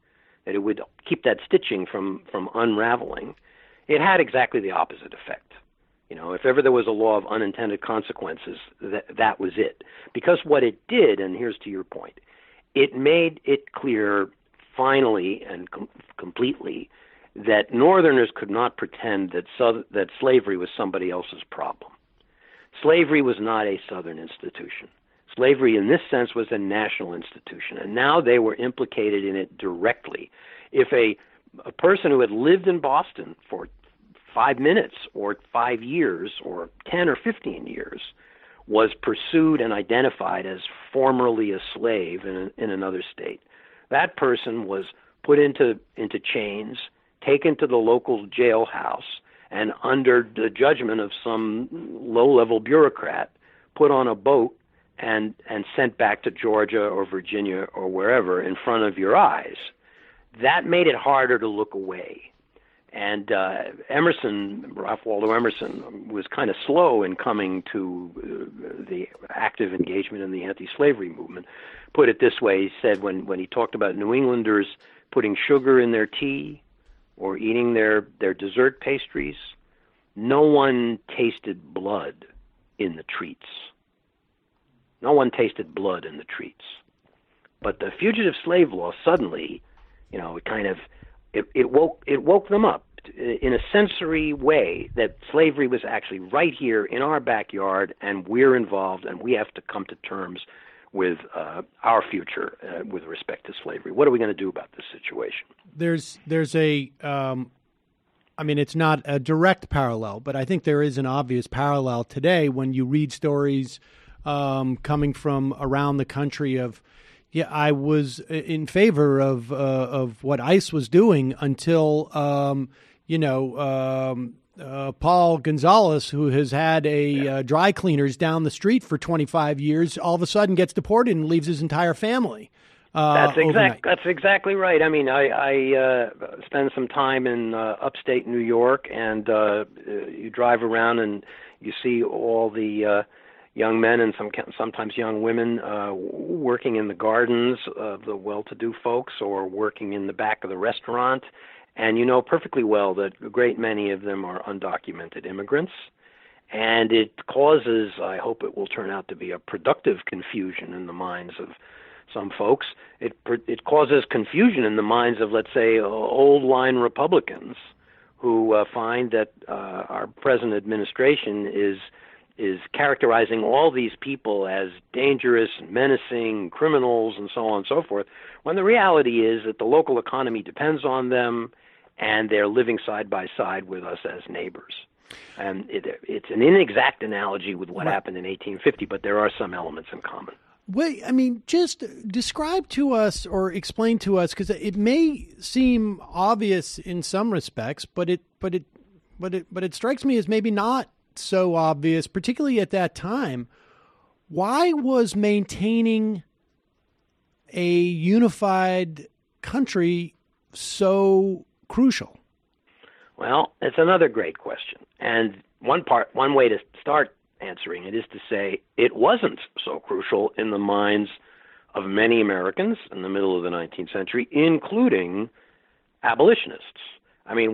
Speaker 13: that it would keep that stitching from unraveling, it had exactly the opposite effect. If ever there was a law of unintended consequences, that was it. Because what it did, and here's to your point, it made it clear finally and completely that Northerners could not pretend that slavery was somebody else's problem. Slavery was not a Southern institution. Slavery in this sense was a national institution, and now they were implicated in it directly. If a person who had lived in Boston for 5 minutes or 5 years or 10 or 15 years was pursued and identified as formerly a slave in another state, that person was put into chains, taken to the local jailhouse, and under the judgment of some low-level bureaucrat, put on a boat and sent back to Georgia or Virginia or wherever in front of your eyes. That made it harder to look away. And Ralph Waldo Emerson, was kind of slow in coming to the active engagement in the anti-slavery movement. Put it this way, he said when he talked about New Englanders putting sugar in their tea or eating their dessert pastries, no one tasted blood in the treats. No one tasted blood in the treats. But the Fugitive Slave Law suddenly, it woke them up. in a sensory way that slavery was actually right here in our backyard, and we're involved, and we have to come to terms with our future with respect to slavery. What are we going to do about this situation?
Speaker 3: There's a, I mean, it's not a direct parallel, but I think there is an obvious parallel today when you read stories coming from around the country of, yeah, I was in favor of what ICE was doing until, Paul Gonzalez, who has had a dry cleaners down the street for 25 years, all of a sudden gets deported and leaves his entire family.
Speaker 13: That's exactly right. I mean, I spend some time in upstate New York, and you drive around and you see all the young men and sometimes young women working in the gardens of the well-to-do folks or working in the back of the restaurant. And you know perfectly well that a great many of them are undocumented immigrants. And it causes, I hope it will turn out to be a productive confusion in the minds of some folks. It causes confusion in the minds of, let's say, old-line Republicans who find that our present administration is characterizing all these people as dangerous, menacing, criminals, and so on and so forth, when the reality is that the local economy depends on them, and they're living side by side with us as neighbors. And it's an inexact analogy with what happened in 1850, but there are some elements in common.
Speaker 3: Wait, I mean, just describe to us or explain to us, because it may seem obvious in some respects, but it strikes me as maybe not so obvious, particularly at that time. Why was maintaining a unified country so crucial?
Speaker 13: Well, it's another great question. And one way to start answering it is to say it wasn't so crucial in the minds of many Americans in the middle of the 19th century, including abolitionists. I mean,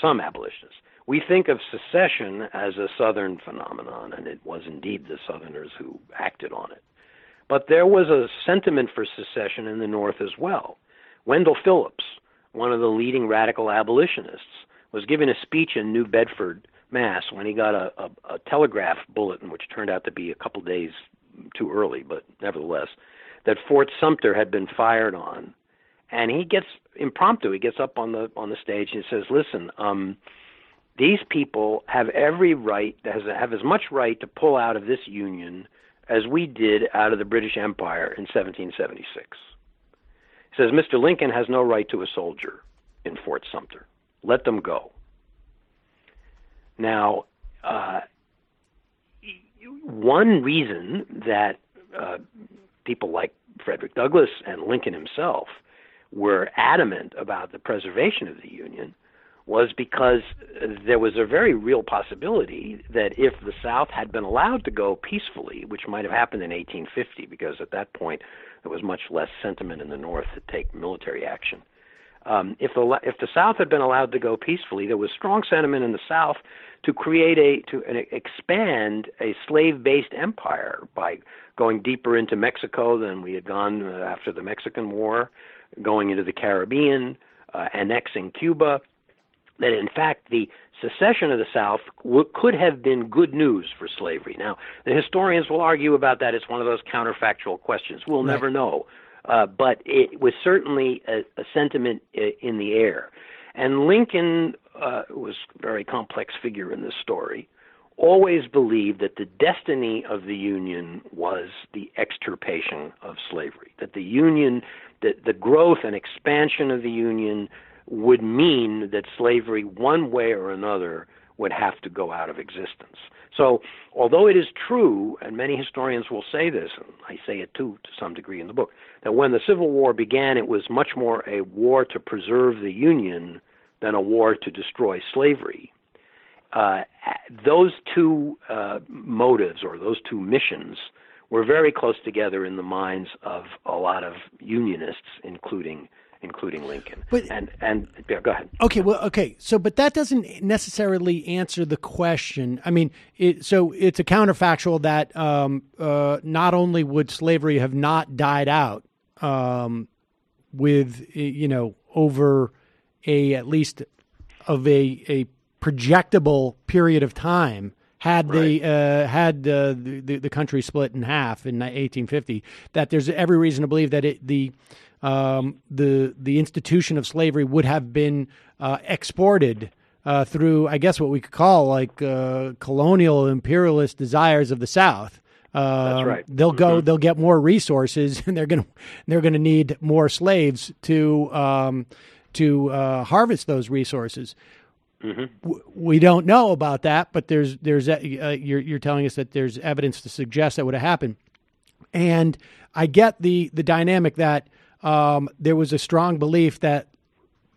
Speaker 13: some abolitionists. We think of secession as a Southern phenomenon, and it was indeed the Southerners who acted on it. But there was a sentiment for secession in the North as well. Wendell Phillips, one of the leading radical abolitionists, was giving a speech in New Bedford, Mass, when he got a telegraph bulletin, which turned out to be a couple days too early, but nevertheless, that Fort Sumter had been fired on. And he gets up on the stage and says, listen, these people have every right, have as much right to pull out of this union as we did out of the British Empire in 1776. He says, Mr. Lincoln has no right to a soldier in Fort Sumter. Let them go. Now, one reason that people like Frederick Douglass and Lincoln himself were adamant about the preservation of the Union was because there was a very real possibility that if the South had been allowed to go peacefully, which might have happened in 1850, because at that point there was much less sentiment in the North to take military action. If the South had been allowed to go peacefully, there was strong sentiment in the South to expand a slave-based empire by going deeper into Mexico than we had gone after the Mexican War, going into the Caribbean, annexing Cuba. That in fact the secession of the South could have been good news for slavery. Now, the historians will argue about that. It's one of those counterfactual questions. We'll never know. But it was certainly a sentiment in the air. And Lincoln was a very complex figure in this story, always believed that the destiny of the Union was the extirpation of slavery, that the Union, the growth and expansion of the Union would mean that slavery, one way or another, would have to go out of existence. So although it is true, and many historians will say this, and I say it too to some degree in the book, that when the Civil War began, it was much more a war to preserve the Union than a war to destroy slavery. Those two motives, or those two missions, were very close together in the minds of a lot of Unionists, including Lincoln. But, yeah, go ahead.
Speaker 3: Okay. So, but that doesn't necessarily answer the question. I mean, it's a counterfactual that not only would slavery have not died out with over at least a projectable period of time had the country split in half in 1850, that there's every reason to believe that the institution of slavery would have been exported through, I guess, what we could call like colonial imperialist desires of the South.
Speaker 13: That's right.
Speaker 3: They'll go. They'll get more resources, and they're gonna need more slaves to harvest those resources. Mm-hmm. We don't know about that, but you're telling us that there's evidence to suggest that would have happened, and I get the dynamic that there was a strong belief that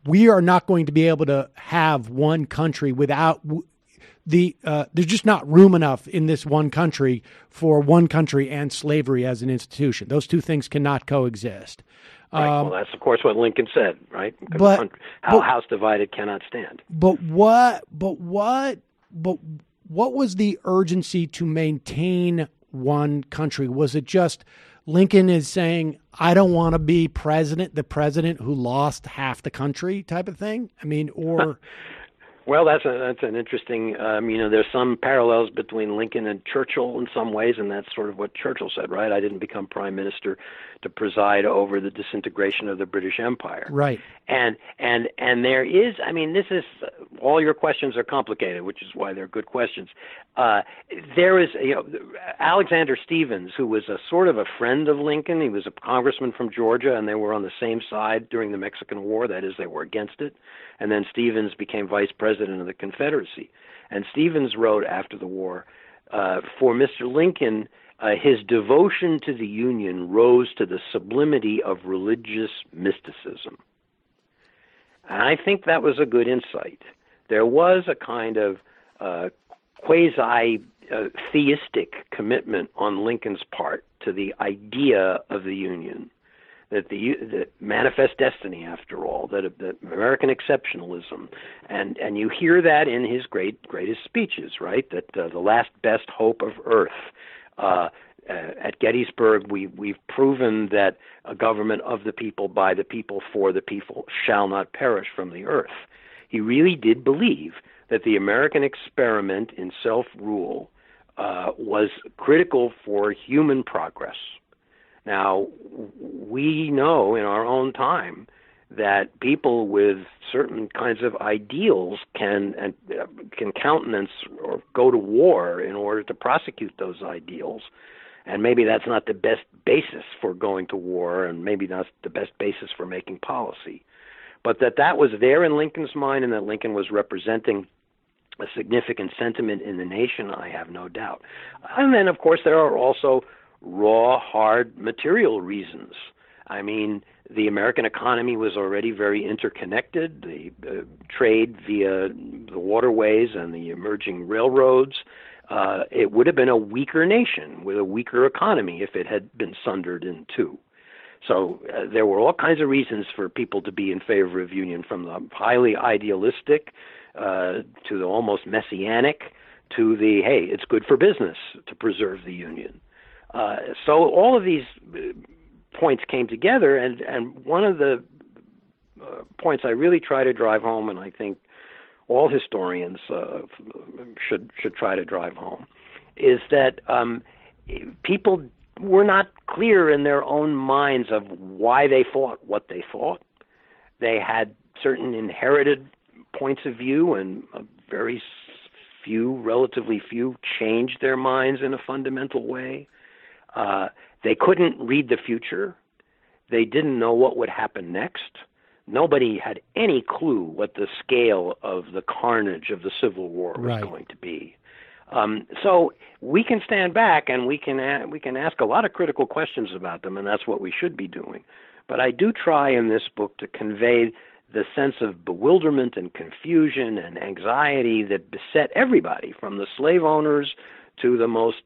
Speaker 3: we are not going to be able to have one country without there's just not room enough in this one country for one country and slavery as an institution. Those two things cannot coexist.
Speaker 13: Right. Well, that's of course what Lincoln said, right? But house divided cannot stand.
Speaker 3: But what was the urgency to maintain one country? Was it just Lincoln is saying, I don't want to be the president who lost half the country type of thing? I mean, or...
Speaker 13: Well, that's an interesting, there's some parallels between Lincoln and Churchill in some ways, and that's sort of what Churchill said, right? I didn't become prime minister to preside over the disintegration of the British Empire.
Speaker 3: Right.
Speaker 13: And there is, this is, all your questions are complicated, which is why they're good questions. There is, Alexander Stephens, who was a sort of a friend of Lincoln. He was a congressman from Georgia, and they were on the same side during the Mexican War. That is, they were against it. And then Stephens became vice president of the Confederacy. And Stephens wrote after the war, for Mr. Lincoln, his devotion to the Union rose to the sublimity of religious mysticism. And I think that was a good insight. There was a kind of quasi-theistic commitment on Lincoln's part to the idea of the Union, that the manifest destiny, after all, that American exceptionalism, and you hear that in his greatest speeches, right? That the last best hope of Earth. At Gettysburg, we've proven that a government of the people, by the people, for the people shall not perish from the earth. He really did believe that the American experiment in self-rule was critical for human progress. Now, we know in our own time that people with certain kinds of ideals can countenance or go to war in order to prosecute those ideals. And maybe that's not the best basis for going to war, and maybe that's the best basis for making policy. But that was there in Lincoln's mind, and that Lincoln was representing a significant sentiment in the nation, I have no doubt. And then, of course, there are also raw, hard material reasons. I mean, the American economy was already very interconnected. The trade via the waterways and the emerging railroads, it would have been a weaker nation with a weaker economy if it had been sundered in two. So there were all kinds of reasons for people to be in favor of union, from the highly idealistic to the almost messianic to the, hey, it's good for business to preserve the union. So all of these points came together, and one of the points I really try to drive home, and I think all historians should try to drive home, is that people were not clear in their own minds of why they thought what they thought. They had certain inherited points of view, and relatively few, changed their minds in a fundamental way. They couldn't read the future. They didn't know what would happen next. Nobody had any clue what the scale of the carnage of the Civil War was going to be. So we can stand back and we can ask a lot of critical questions about them, and that's what we should be doing. But I do try in this book to convey the sense of bewilderment and confusion and anxiety that beset everybody, from the slave owners to the most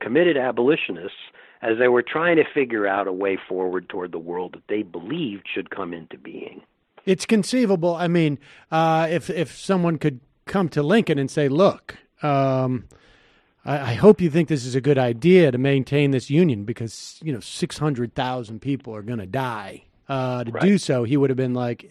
Speaker 13: committed abolitionists, as they were trying to figure out a way forward toward the world that they believed should come into being.
Speaker 3: It's conceivable. I mean, if someone could come to Lincoln and say, look, I hope you think this is a good idea to maintain this union, because, 600,000 people are going to die. To do so, he would have been like,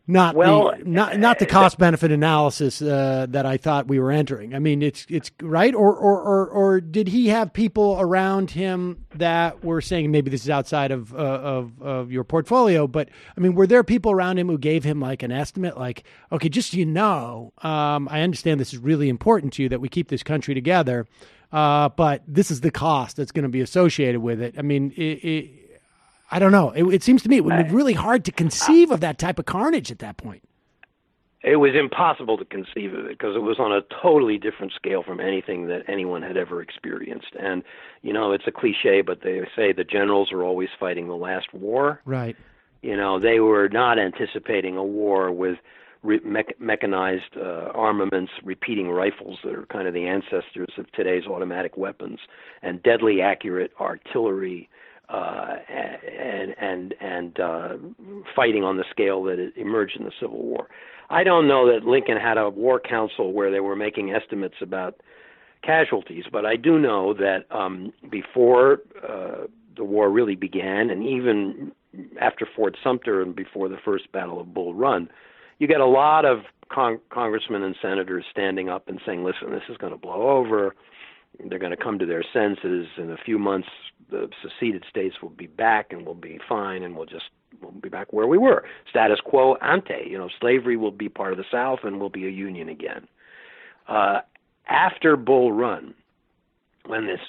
Speaker 3: not the cost benefit analysis that I thought we were entering. I mean, it's right, or did he have people around him that were saying, maybe this is outside of your portfolio, but I mean, were there people around him who gave him like an estimate, like, okay, just so you know, I understand this is really important to you that we keep this country together, but this is the cost that's going to be associated with it. I mean, I don't know. It seems to me it would be really hard to conceive of that type of carnage at that point.
Speaker 13: It was impossible to conceive of it because it was on a totally different scale from anything that anyone had ever experienced. And, it's a cliche, but they say the generals are always fighting the last war.
Speaker 3: Right.
Speaker 13: They were not anticipating a war with mechanized armaments, repeating rifles that are kind of the ancestors of today's automatic weapons, and deadly accurate artillery, and fighting on the scale that it emerged in the Civil War. I don't know that Lincoln had a war council where they were making estimates about casualties, but I do know that before the war really began, and even after Fort Sumter and before the first Battle of Bull Run, you get a lot of congressmen and senators standing up and saying, listen, this is going to blow over. They're going to come to their senses. In a few months, the seceded states will be back and we'll be fine, and we'll be back where we were. Status quo ante. Slavery will be part of the South and we'll be a union again. After Bull Run, when this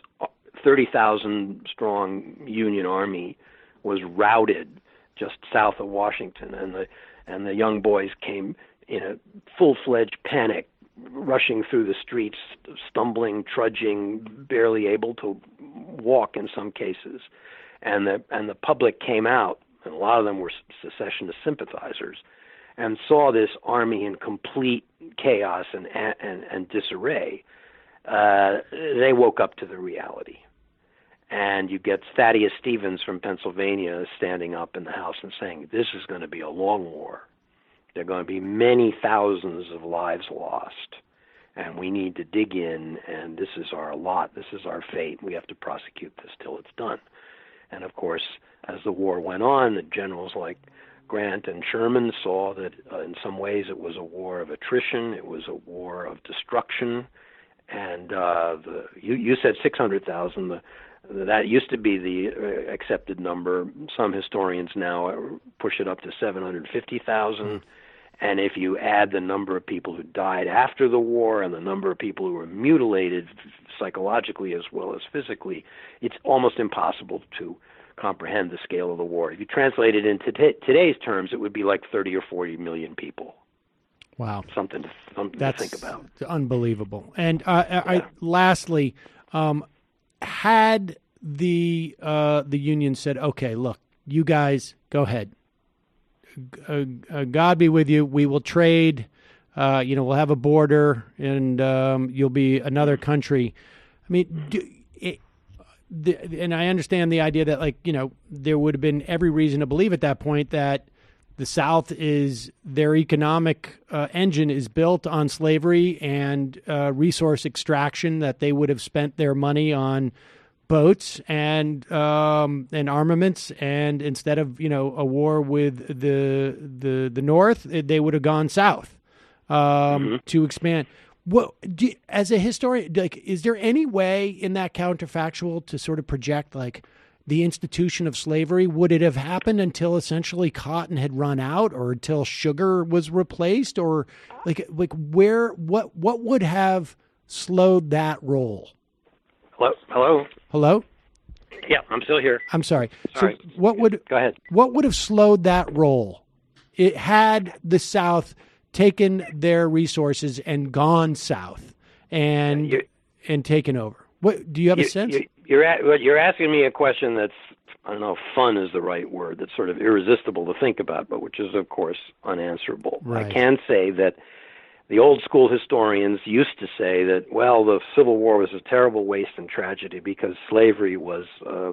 Speaker 13: 30,000 strong Union Army was routed just south of Washington, and the young boys came in a full-fledged panic, rushing through the streets, stumbling, trudging, barely able to walk in some cases. And the public came out, and a lot of them were secessionist sympathizers, and saw this army in complete chaos and disarray. They woke up to the reality. And you get Thaddeus Stevens from Pennsylvania standing up in the House and saying, this is going to be a long war. There are going to be many thousands of lives lost, and we need to dig in, and this is our lot, this is our fate. We have to prosecute this till it's done. And, of course, as the war went on, the generals like Grant and Sherman saw that in some ways it was a war of attrition, it was a war of destruction, and you said 600,000. That used to be the accepted number. Some historians now push it up to 750,000. And if you add the number of people who died after the war and the number of people who were mutilated psychologically as well as physically, it's almost impossible to comprehend the scale of the war. If you translate it into today's terms, it would be like 30 or 40 million people.
Speaker 3: Wow.
Speaker 13: Something to think about.
Speaker 3: Unbelievable. And lastly, had the union said, okay, look, you guys go ahead. God be with you. We will trade. We'll have a border, and you'll be another country. I mean, and I understand the idea that, there would have been every reason to believe at that point that the South is their economic engine is built on slavery and resource extraction, that they would have spent their money on boats and armaments, and instead of a war with the North, they would have gone south to expand. As a historian, is there any way in that counterfactual to sort of project the institution of slavery? Would it have happened until essentially cotton had run out, or until sugar was replaced, or what would have slowed that roll? Hello?
Speaker 13: Yeah, I'm still here.
Speaker 3: I'm sorry.
Speaker 13: Sorry.
Speaker 3: So go ahead. What would have slowed that roll? It had the South taken their resources and gone south and taken over. What do you have a sense?
Speaker 13: You're asking me a question that's, I don't know if fun is the right word, that's sort of irresistible to think about, but which is, of course, unanswerable. Right. I can say that the old school historians used to say that, the Civil War was a terrible waste and tragedy because slavery was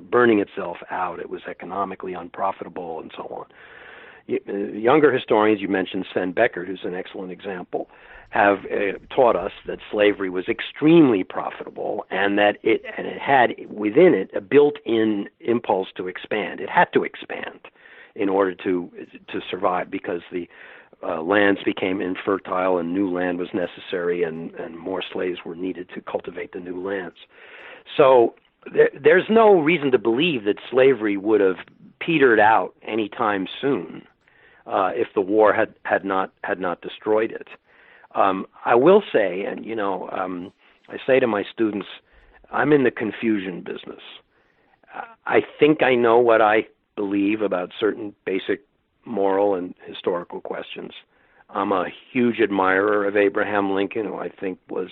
Speaker 13: burning itself out. It was economically unprofitable and so on. Younger historians, you mentioned Sven Beckert, who's an excellent example, have taught us that slavery was extremely profitable and that it had within it a built-in impulse to expand. It had to expand in order to survive, because the lands became infertile and new land was necessary, and more slaves were needed to cultivate the new lands. So there's no reason to believe that slavery would have petered out anytime soon if the war had not destroyed it. I will say, and I say to my students, I'm in the confusion business. I think I know what I believe about certain basic moral and historical questions. I'm a huge admirer of Abraham Lincoln, who I think was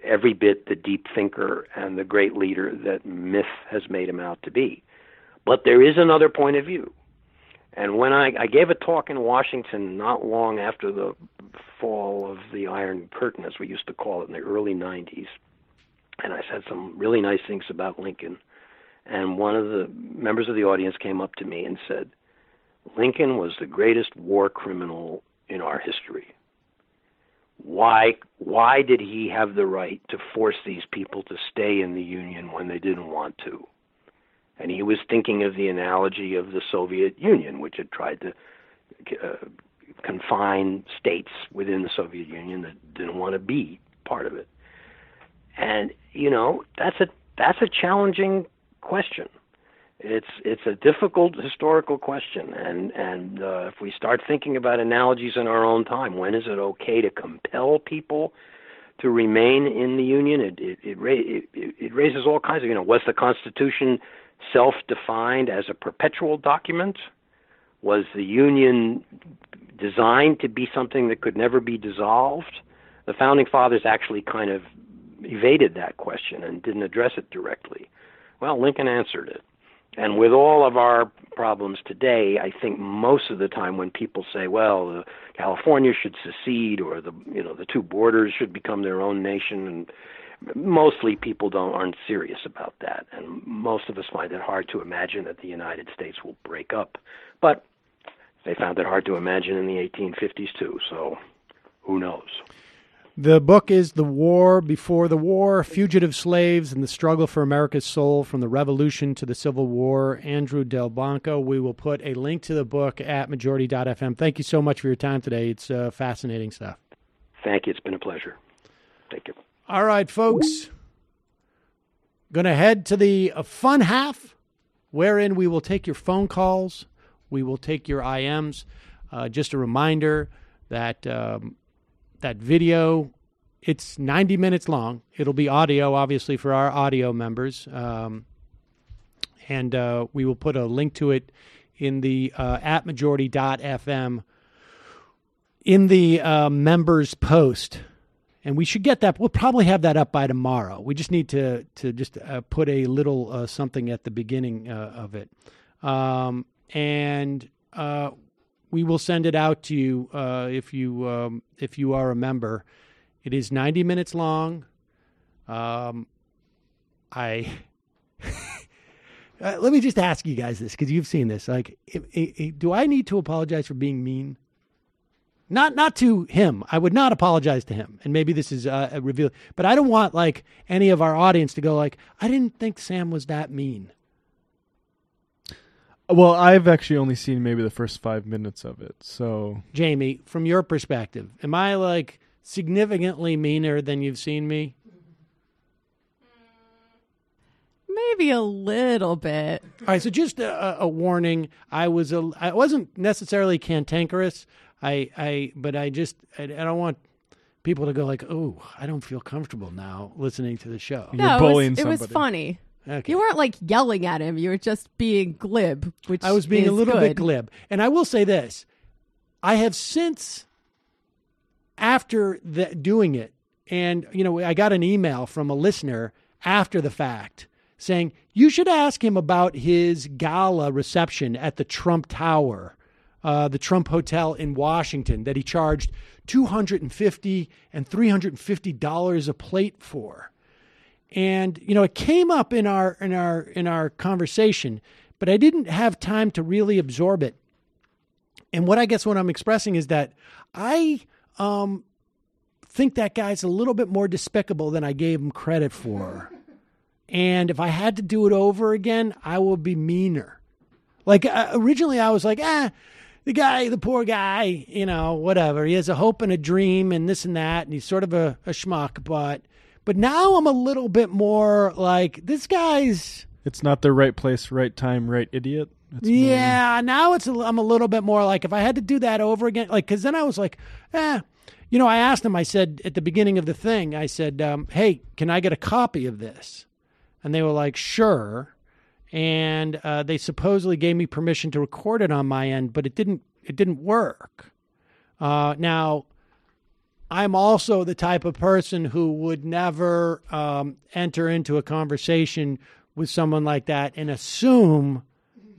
Speaker 13: every bit the deep thinker and the great leader that myth has made him out to be. But there is another point of view. And when I gave a talk in Washington not long after the fall of the Iron Curtain, as we used to call it, in the early 90s, and I said some really nice things about Lincoln, and one of the members of the audience came up to me and said, Lincoln was the greatest war criminal in our history. Why did he have the right to force these people to stay in the Union when they didn't want to? And he was thinking of the analogy of the Soviet Union, which had tried to confine states within the Soviet Union that didn't want to be part of it. And that's a challenging question. It's a difficult historical question, and if we start thinking about analogies in our own time, when is it okay to compel people to remain in the Union? It raises all kinds of, was the Constitution self-defined as a perpetual document? Was the Union designed to be something that could never be dissolved? The Founding Fathers actually kind of evaded that question and didn't address it directly. Well, Lincoln answered it. And with all of our problems today, I think most of the time when people say, well, California should secede or the two borders should become their own nation, and mostly people aren't serious about that. And most of us find it hard to imagine that the United States will break up. But they found it hard to imagine in the 1850s too, so who knows?
Speaker 3: The book is The War Before the War, Fugitive Slaves and the Struggle for America's Soul from the Revolution to the Civil War. Andrew Delbanco. We will put a link to the book at majority.fm. Thank you so much for your time today. It's fascinating stuff.
Speaker 13: Thank you. It's been a pleasure. Thank you.
Speaker 3: All right, folks. Going to head to the fun half, wherein we will take your phone calls. We will take your IMs. Just a reminder that that video, it's 90 minutes long. It'll be audio, obviously, for our audio members. And we will put a link to it in the at majority.fm in the members post. And we should get that. We'll probably have that up by tomorrow. We just need to just put a little something at the beginning of it. And we will send it out to you if you are a member. It is 90 minutes long. Let me just ask you guys this, because you've seen this. Like, do I need to apologize for being mean? Not to him. I would not apologize to him. And maybe this is a reveal, but I don't want like any of our audience to go like, I didn't think Sam was that mean.
Speaker 9: Well, I've actually only seen maybe the first 5 minutes of it. So,
Speaker 3: Jamie, from your perspective, am I like significantly meaner than you've seen me?
Speaker 5: Maybe a little bit.
Speaker 3: All right, so just a warning. I wasn't necessarily cantankerous. But I don't want people to go like, oh, I don't feel comfortable now listening to the show.
Speaker 5: No, it was funny. Okay. You weren't like yelling at him. You were just being glib, which
Speaker 3: I was being a little
Speaker 5: good.
Speaker 3: bit glib. And I will say this. I have since, after doing it, and, I got an email from a listener after the fact saying, you should ask him about his gala reception at the Trump Tower, the Trump Hotel in Washington, that he charged $250 and $350 a plate for. And, it came up in our conversation, but I didn't have time to really absorb it. And what I'm expressing is that I think that guy's a little bit more despicable than I gave him credit for. And if I had to do it over again, I would be meaner. Like, originally I was like, the poor guy, whatever. He has a hope and a dream and this and that, and he's sort of a schmuck. But now I'm a little bit more like, this guy's...
Speaker 9: It's not the right place, right time, right idiot. It's
Speaker 3: now I'm a little bit more like, if I had to do that over again, like, because then I was like, I asked him, I said, at the beginning of the thing, I said, hey, can I get a copy of this? And they were like, sure. And they supposedly gave me permission to record it on my end, but it didn't work. Now, I'm also the type of person who would never enter into a conversation with someone like that and assume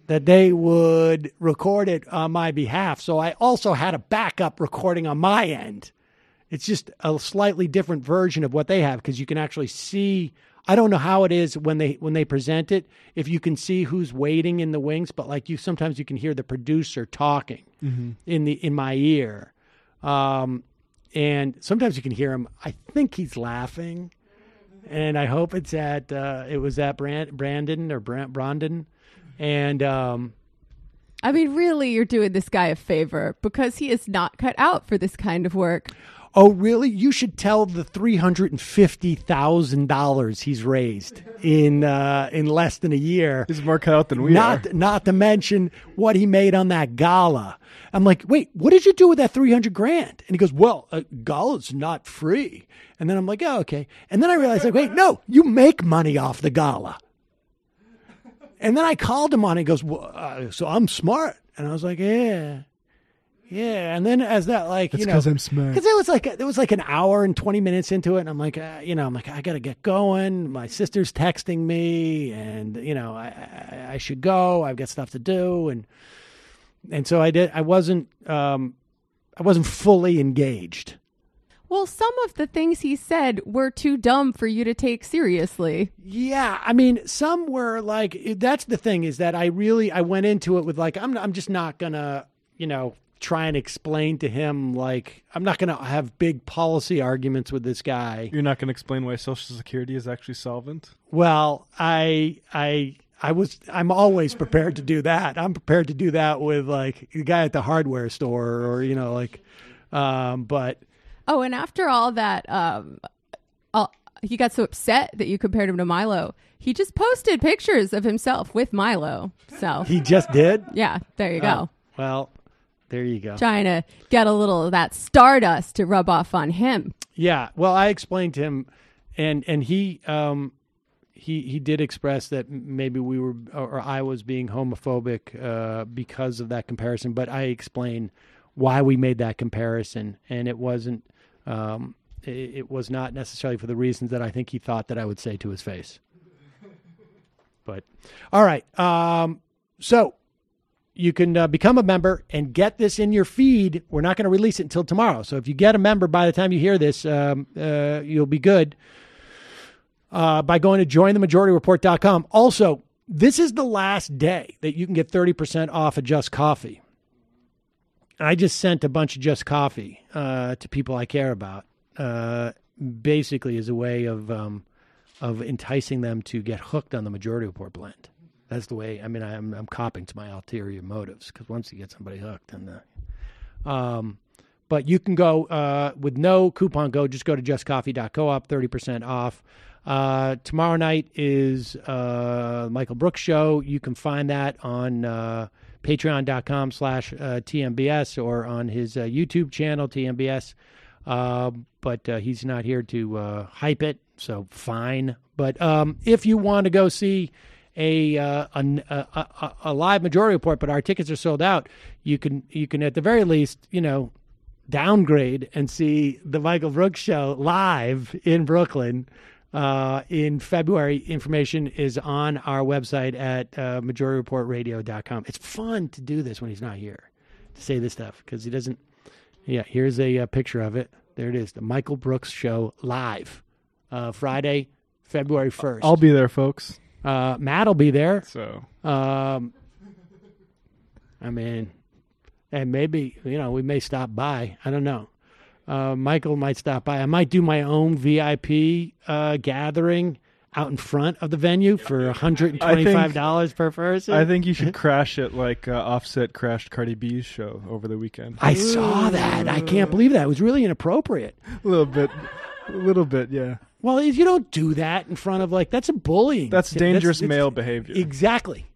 Speaker 3: that they would record it on my behalf. So I also had a backup recording on my end. It's just a slightly different version of what they have, because you can actually see. I don't know how it is when they present it, if you can see who's waiting in the wings, but like sometimes you can hear the producer talking in my ear. And sometimes you can hear him. I think he's laughing, and I hope it was at Brandon or Brandon. And
Speaker 5: I mean, really, you're doing this guy a favor, because he is not cut out for this kind of work.
Speaker 3: Oh, really? You should tell the $350,000 he's raised in less than a year.
Speaker 9: He's more cut out than we are.
Speaker 3: Not to mention what he made on that gala. I'm like, wait, what did you do with that $300,000? And he goes, well, gala's not free. And then I'm like, oh, okay. And then I realized, like, wait, no, you make money off the gala. And then I called him on it. He goes, well, so I'm smart. And I was like, yeah. And then as that, like,
Speaker 9: it's because I'm smart.
Speaker 3: Because it was like an hour and 20 minutes into it. And I'm like, I got to get going. My sister's texting me, and, I should go. I've got stuff to do. And so I did. I wasn't fully engaged.
Speaker 5: Well, some of the things he said were too dumb for you to take seriously.
Speaker 3: Yeah, I mean, some were like, that's the thing, is that I went into it with like, I'm just not gonna, try and explain to him, like, I'm not gonna have big policy arguments with this guy.
Speaker 9: You're not gonna explain why Social Security is actually solvent?
Speaker 3: Well, I'm always prepared to do that. I'm prepared to do that with like the guy at the hardware store, or but.
Speaker 5: Oh, and after all that, he got so upset that you compared him to Milo. He just posted pictures of himself with Milo. So
Speaker 3: he just did?
Speaker 5: Yeah, there you go.
Speaker 3: Well, there you go.
Speaker 5: Trying to get a little of that stardust to rub off on him.
Speaker 3: Yeah. Well, I explained to him, and he did express that maybe we were, or I was being homophobic because of that comparison. But I explained why we made that comparison, and it wasn't. It was not necessarily for the reasons that I think he thought that I would say to his face. But all right, so you can become a member and get this in your feed. We're not going to release it until tomorrow. So if you get a member by the time you hear this, you'll be good by going to jointhemajorityreport.com. Also, this is the last day that you can get 30% off of Just Coffee. I just sent a bunch of Just Coffee to people I care about, basically as a way of enticing them to get hooked on the Majority Report blend. That's the way. I mean, I'm copping to my ulterior motives, because once you get somebody hooked, but you can go with no coupon code. Just go to justcoffee.coop, 30% off. Tomorrow night is Michael Brooks show. You can find that on patreon.com/TMBS or on his YouTube channel, TMBS. But he's not here to hype it, so fine. But if you want to go see a live Majority Report, but our tickets are sold out, you can at the very least, downgrade and see the Michael Brooks show live in Brooklyn in February. Information is on our website at majorityreportradio.com. It's fun to do this when he's not here, to say this stuff, because he doesn't. Yeah, here's a picture of it. There it is, the Michael Brooks show live, Friday, February 1st.
Speaker 9: I'll be there, folks.
Speaker 3: Matt will be there.
Speaker 9: So,
Speaker 3: I mean, and maybe, we may stop by. I don't know. Michael might stop by. I might do my own VIP gathering out in front of the venue for $125 per person.
Speaker 9: I think you should crash it like Offset crashed Cardi B's show over the weekend.
Speaker 3: I saw that. I can't believe that. It was really inappropriate.
Speaker 9: A little bit, yeah.
Speaker 3: Well, you don't do that in front of that's a bullying.
Speaker 9: That's dangerous male behavior.
Speaker 3: Exactly.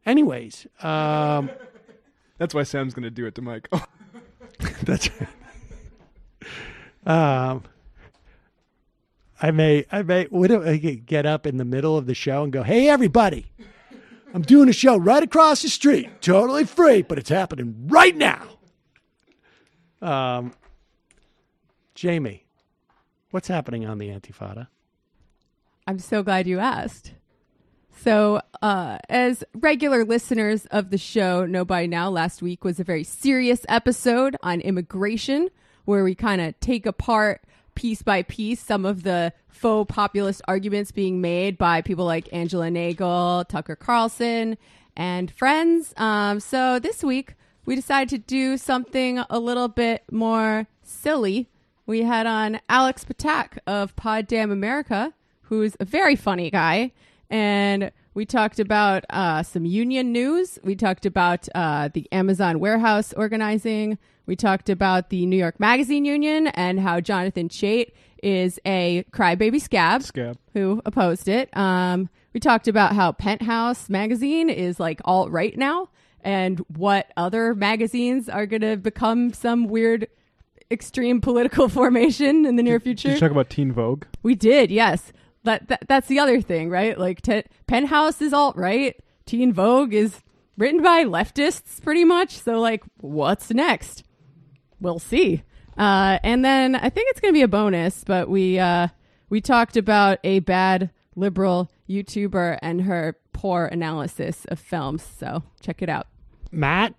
Speaker 3: Anyways,
Speaker 9: that's why Sam's going to do it to Mike.
Speaker 3: That's right. I may get up in the middle of the show and go, "Hey, everybody, I'm doing a show right across the street, totally free, but it's happening right now." Jamie, what's happening on the Antifada?
Speaker 5: I'm so glad you asked. So, as regular listeners of the show know by now, last week was a very serious episode on immigration, where we kind of take apart piece by piece some of the faux populist arguments being made by people like Angela Nagel, Tucker Carlson, and friends. So this week, we decided to do something a little bit more silly. We had on Alex Patak of Pod Damn America, who's a very funny guy. And we talked about some union news. We talked about the Amazon warehouse organizing. We talked about the New York Magazine Union and how Jonathan Chait is a crybaby scab who opposed it. We talked about how Penthouse magazine is alt-right now and what other magazines are going to become some weird extreme political formation in the near future.
Speaker 9: Did you talk about Teen Vogue?
Speaker 5: We did, yes. That's the other thing, right? Penthouse is alt-right. Teen Vogue is written by leftists, pretty much. So, what's next? We'll see. And then I think it's going to be a bonus, but we talked about a bad liberal YouTuber and her poor analysis of films. So check it out.
Speaker 3: Matt?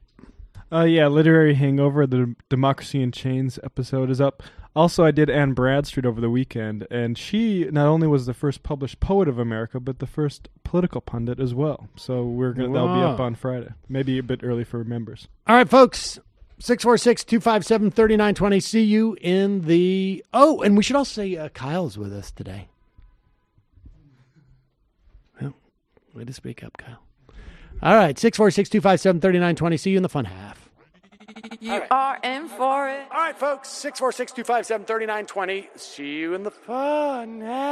Speaker 9: Yeah, Literary Hangover, the Democracy in Chains episode is up. Also, I did Anne Bradstreet over the weekend, and she not only was the first published poet of America, but the first political pundit as well. So that'll be up on Friday. Maybe a bit early for members.
Speaker 3: All right, folks. 646-257-3920. See you in the... Oh, and we should also say Kyle's with us today. Well, way to speak up, Kyle. All right, 646-257-3920. See you in the fun half.
Speaker 14: You are in for it.
Speaker 3: All right, folks, 646-257-3920. See you in the fun half.